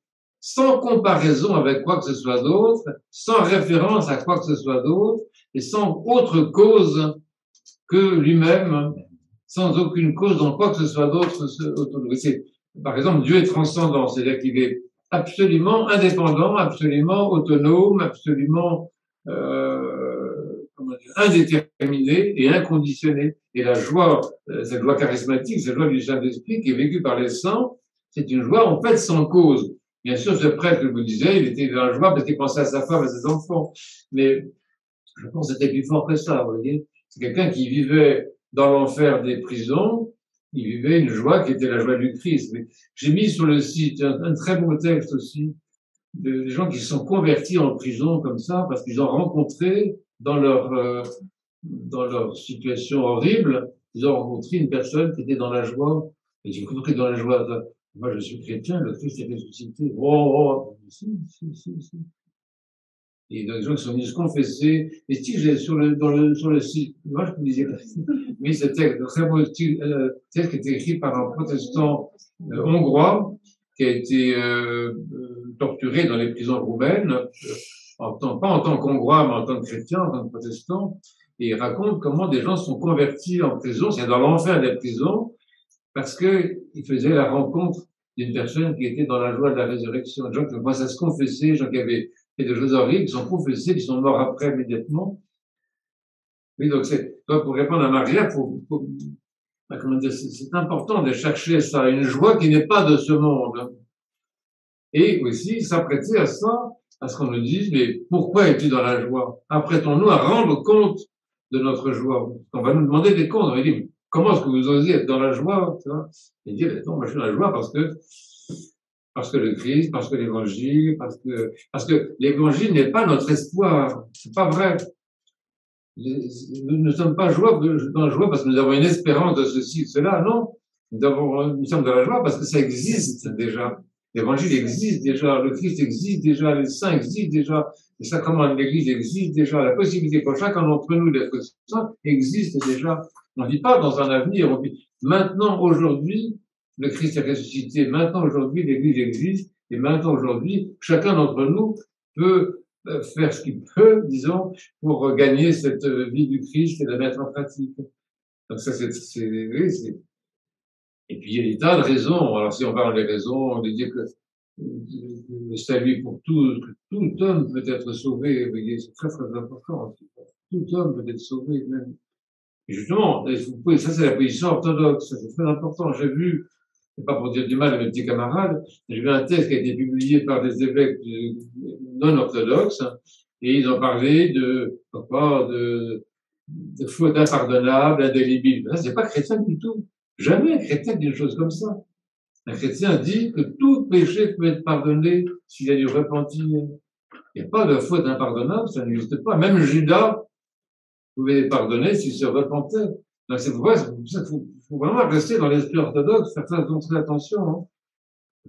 sans comparaison avec quoi que ce soit d'autre, sans référence à quoi que ce soit d'autre, et sans autre cause que lui-même, sans aucune cause dans quoi que ce soit d'autre autour de lui. Par exemple, Dieu est transcendant, c'est-à-dire qu'il est absolument indépendant, absolument autonome, absolument indéterminé et inconditionné. Et la joie, cette joie charismatique, cette joie du Saint-Esprit qui est vécue par les saints, c'est une joie en fait sans cause. Bien sûr, ce prêtre que je vous disais, il était dans la joie parce qu'il pensait à sa femme et à ses enfants. Mais je pense que c'était plus fort que ça, vous voyez. C'est quelqu'un qui vivait dans l'enfer des prisons, il vivait une joie qui était la joie du Christ. Mais j'ai mis sur le site un très beau texte aussi, des gens qui se sont convertis en prison comme ça, parce qu'ils ont rencontré dans leur situation horrible, ils ont rencontré une personne qui était dans la joie, et j'ai compris dans la joie, moi je suis chrétien, le Christ est ressuscité. Si. Et donc, les gens qui sont venus se confesser. Et si j'ai sur le site, moi je peux dire, mais ce texte, très beau texte qui est écrit par un protestant hongrois, qui a été torturé dans les prisons roumaines, pas en tant qu'Hongrois, mais en tant que chrétien, en tant que protestant. Et il raconte comment des gens sont convertis en prison, c'est dans l'enfer des prisons, parce que il faisait la rencontre d'une personne qui était dans la joie de la résurrection. Des gens qui commençaient à se confesser, des gens qui avaient fait des choses horribles, qui sont confessés, qui sont morts après immédiatement. Oui, donc pour répondre à Maria, comment dire, c'est important de chercher ça, une joie qui n'est pas de ce monde. Et aussi s'apprêter à ça, à ce qu'on nous dise, mais pourquoi es-tu dans la joie? Apprêtons-nous à rendre compte de notre joie. On va nous demander des comptes. On va dire, comment est-ce que vous osez être dans la joie, tu vois? Et dire, non, moi je suis dans la joie parce que le Christ, parce que l'évangile, parce que l'évangile n'est pas notre espoir. C'est pas vrai. Nous ne sommes pas dans la joie parce que nous avons une espérance de ceci, de cela. Non. Nous sommes dans la joie parce que ça existe déjà. L'évangile existe déjà, le Christ existe déjà, les saints existent déjà, les sacrements de l'Église existent déjà, la possibilité pour chacun d'entre nous d'être saint existe déjà. On ne vit pas dans un avenir, on vit maintenant, aujourd'hui, le Christ est ressuscité, maintenant, aujourd'hui, l'Église existe, et maintenant, aujourd'hui, chacun d'entre nous peut faire ce qu'il peut, disons, pour gagner cette vie du Christ et la mettre en pratique. Donc ça, et puis il y a des tas de raisons. Alors si on parle des raisons, on veut dire que le salut pour tous, que tout homme peut être sauvé. Vous voyez, c'est très très important. Tout homme peut être sauvé même. Et justement, ça c'est la position orthodoxe, c'est très important. J'ai vu, c'est pas pour dire du mal à mes petits camarades, j'ai vu un texte qui a été publié par des évêques non orthodoxes, et ils ont parlé de fautes impardonnables, indélébiles. Ça, c'est pas chrétien du tout. Jamais un chrétien dit une chose comme ça. Un chrétien dit que tout péché peut être pardonné s'il y a du repentir. Il n'y a pas de faute impardonnable, ça n'existe pas. Même Judas pouvait être pardonné s'il se repentait. Donc c'est pour ça qu'il faut vraiment rester dans l'esprit orthodoxe, faire très attention, hein.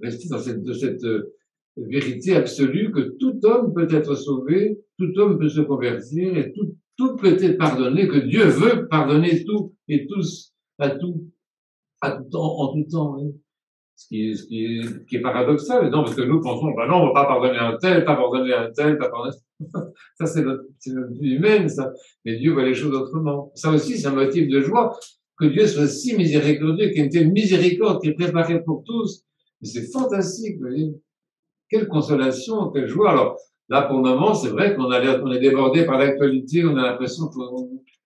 Rester dans cette vérité absolue que tout homme peut être sauvé, tout homme peut se convertir et tout peut être pardonné, que Dieu veut pardonner tout et tous à tout temps, en tout temps, hein. Ce qui est paradoxal, non, parce que nous pensons, ben non, on va pas pardonner un tel, pas pardonner un tel, pas pardonner. Ça, c'est notre vie humaine, ça. Mais Dieu voit les choses autrement. Ça aussi, c'est un motif de joie, que Dieu soit si miséricordieux, qu'il y ait une telle miséricorde qui est préparée pour tous. C'est fantastique, vous voyez. Quelle consolation, quelle joie. Alors, là, pour le moment, c'est vrai qu'on est débordé par l'actualité, on a l'impression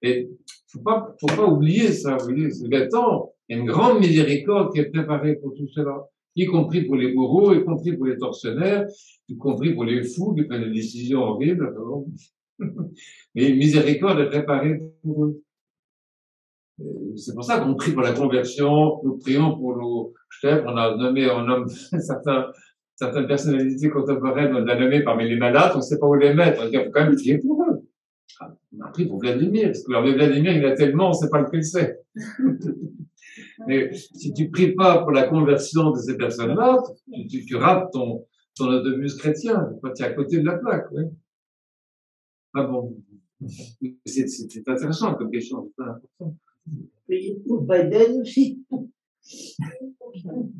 et faut pas oublier ça, vous voyez. C'est le temps. Il y a une grande miséricorde qui est préparée pour tout cela, y compris pour les bourreaux, y compris pour les tortionnaires, y compris pour les fous qui prennent des décisions horribles. Mais une miséricorde est préparée pour eux. C'est pour ça qu'on prie pour la conversion, nous prions pour nos chefs, on nomme certaines personnalités contemporaines, on a nommé parmi les malades, on ne sait pas où les mettre, il faut quand même prier pour eux. On a prié pour Vladimir, parce que Vladimir, il a tellement, on ne sait pas lequel c'est. Mais si tu pries pas pour la conversion de ces personnes-là, tu rates ton autobus chrétien. Tu es à côté de la plaque, oui. Ah bon. C'est intéressant comme question, c'est pas important. Mais pour Biden aussi.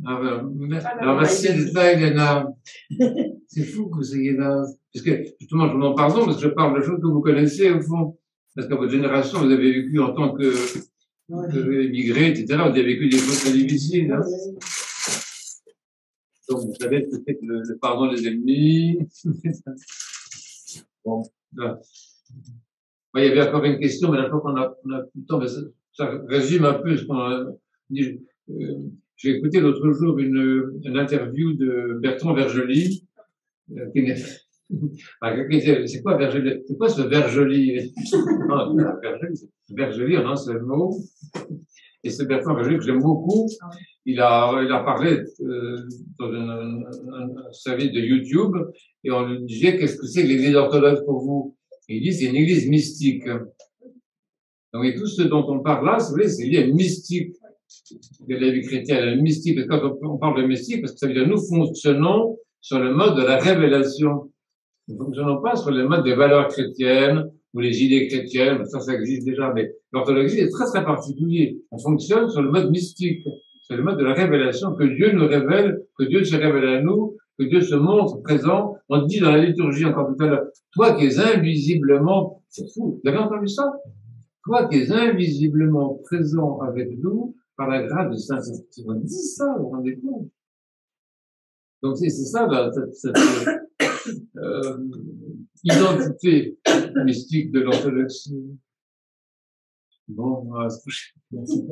Alors, merci d'être là, Elena. C'est fou que vous ayez là. Parce que, justement, je vous en parle, parce que je parle de choses que vous connaissez, au fond. Parce qu'à votre génération, vous avez vécu en tant que émigré, etc. Vous avez vécu des choses très difficiles, hein. Donc, vous savez peut-être le pardon des ennemis. Bon, là. Il y avait encore une question, mais la fois qu'on a plus de temps, mais ça résume un peu ce qu'on a dit. J'ai écouté l'autre jour une interview de Bertrand Vergely, c'est quoi Vergely? C'est quoi ce Vergely? Vergely en un seul mot. Et ce Bertrand Vergely que j'aime beaucoup, il a parlé dans un service de YouTube et on lui disait qu'est-ce que c'est que l'église orthodoxe pour vous? Et il dit c'est une église mystique. Donc et tout ce dont on parle là, c'est lié à une mystique de la vie chrétienne, à une mystique. Parce que quand on parle de mystique, parce que ça veut dire nous fonctionnons sur le mode de la révélation. Nous ne fonctionnons pas sur le mode des valeurs chrétiennes ou les idées chrétiennes, ça existe déjà, mais l'orthodoxie est très très particulier. On fonctionne sur le mode mystique. C'est le mode de la révélation, que Dieu nous révèle, que Dieu se révèle à nous, que Dieu se montre présent. On dit dans la liturgie encore tout à l'heure, toi qui es invisiblement, c'est fou, vous avez entendu ça? Toi qui es invisiblement présent avec nous par la grâce de Saint-Esprit. On dit ça, vous vous rendez compte? Donc c'est ça, là, cette identité mystique de l'orthodoxie. Bon, on va se coucher. Merci.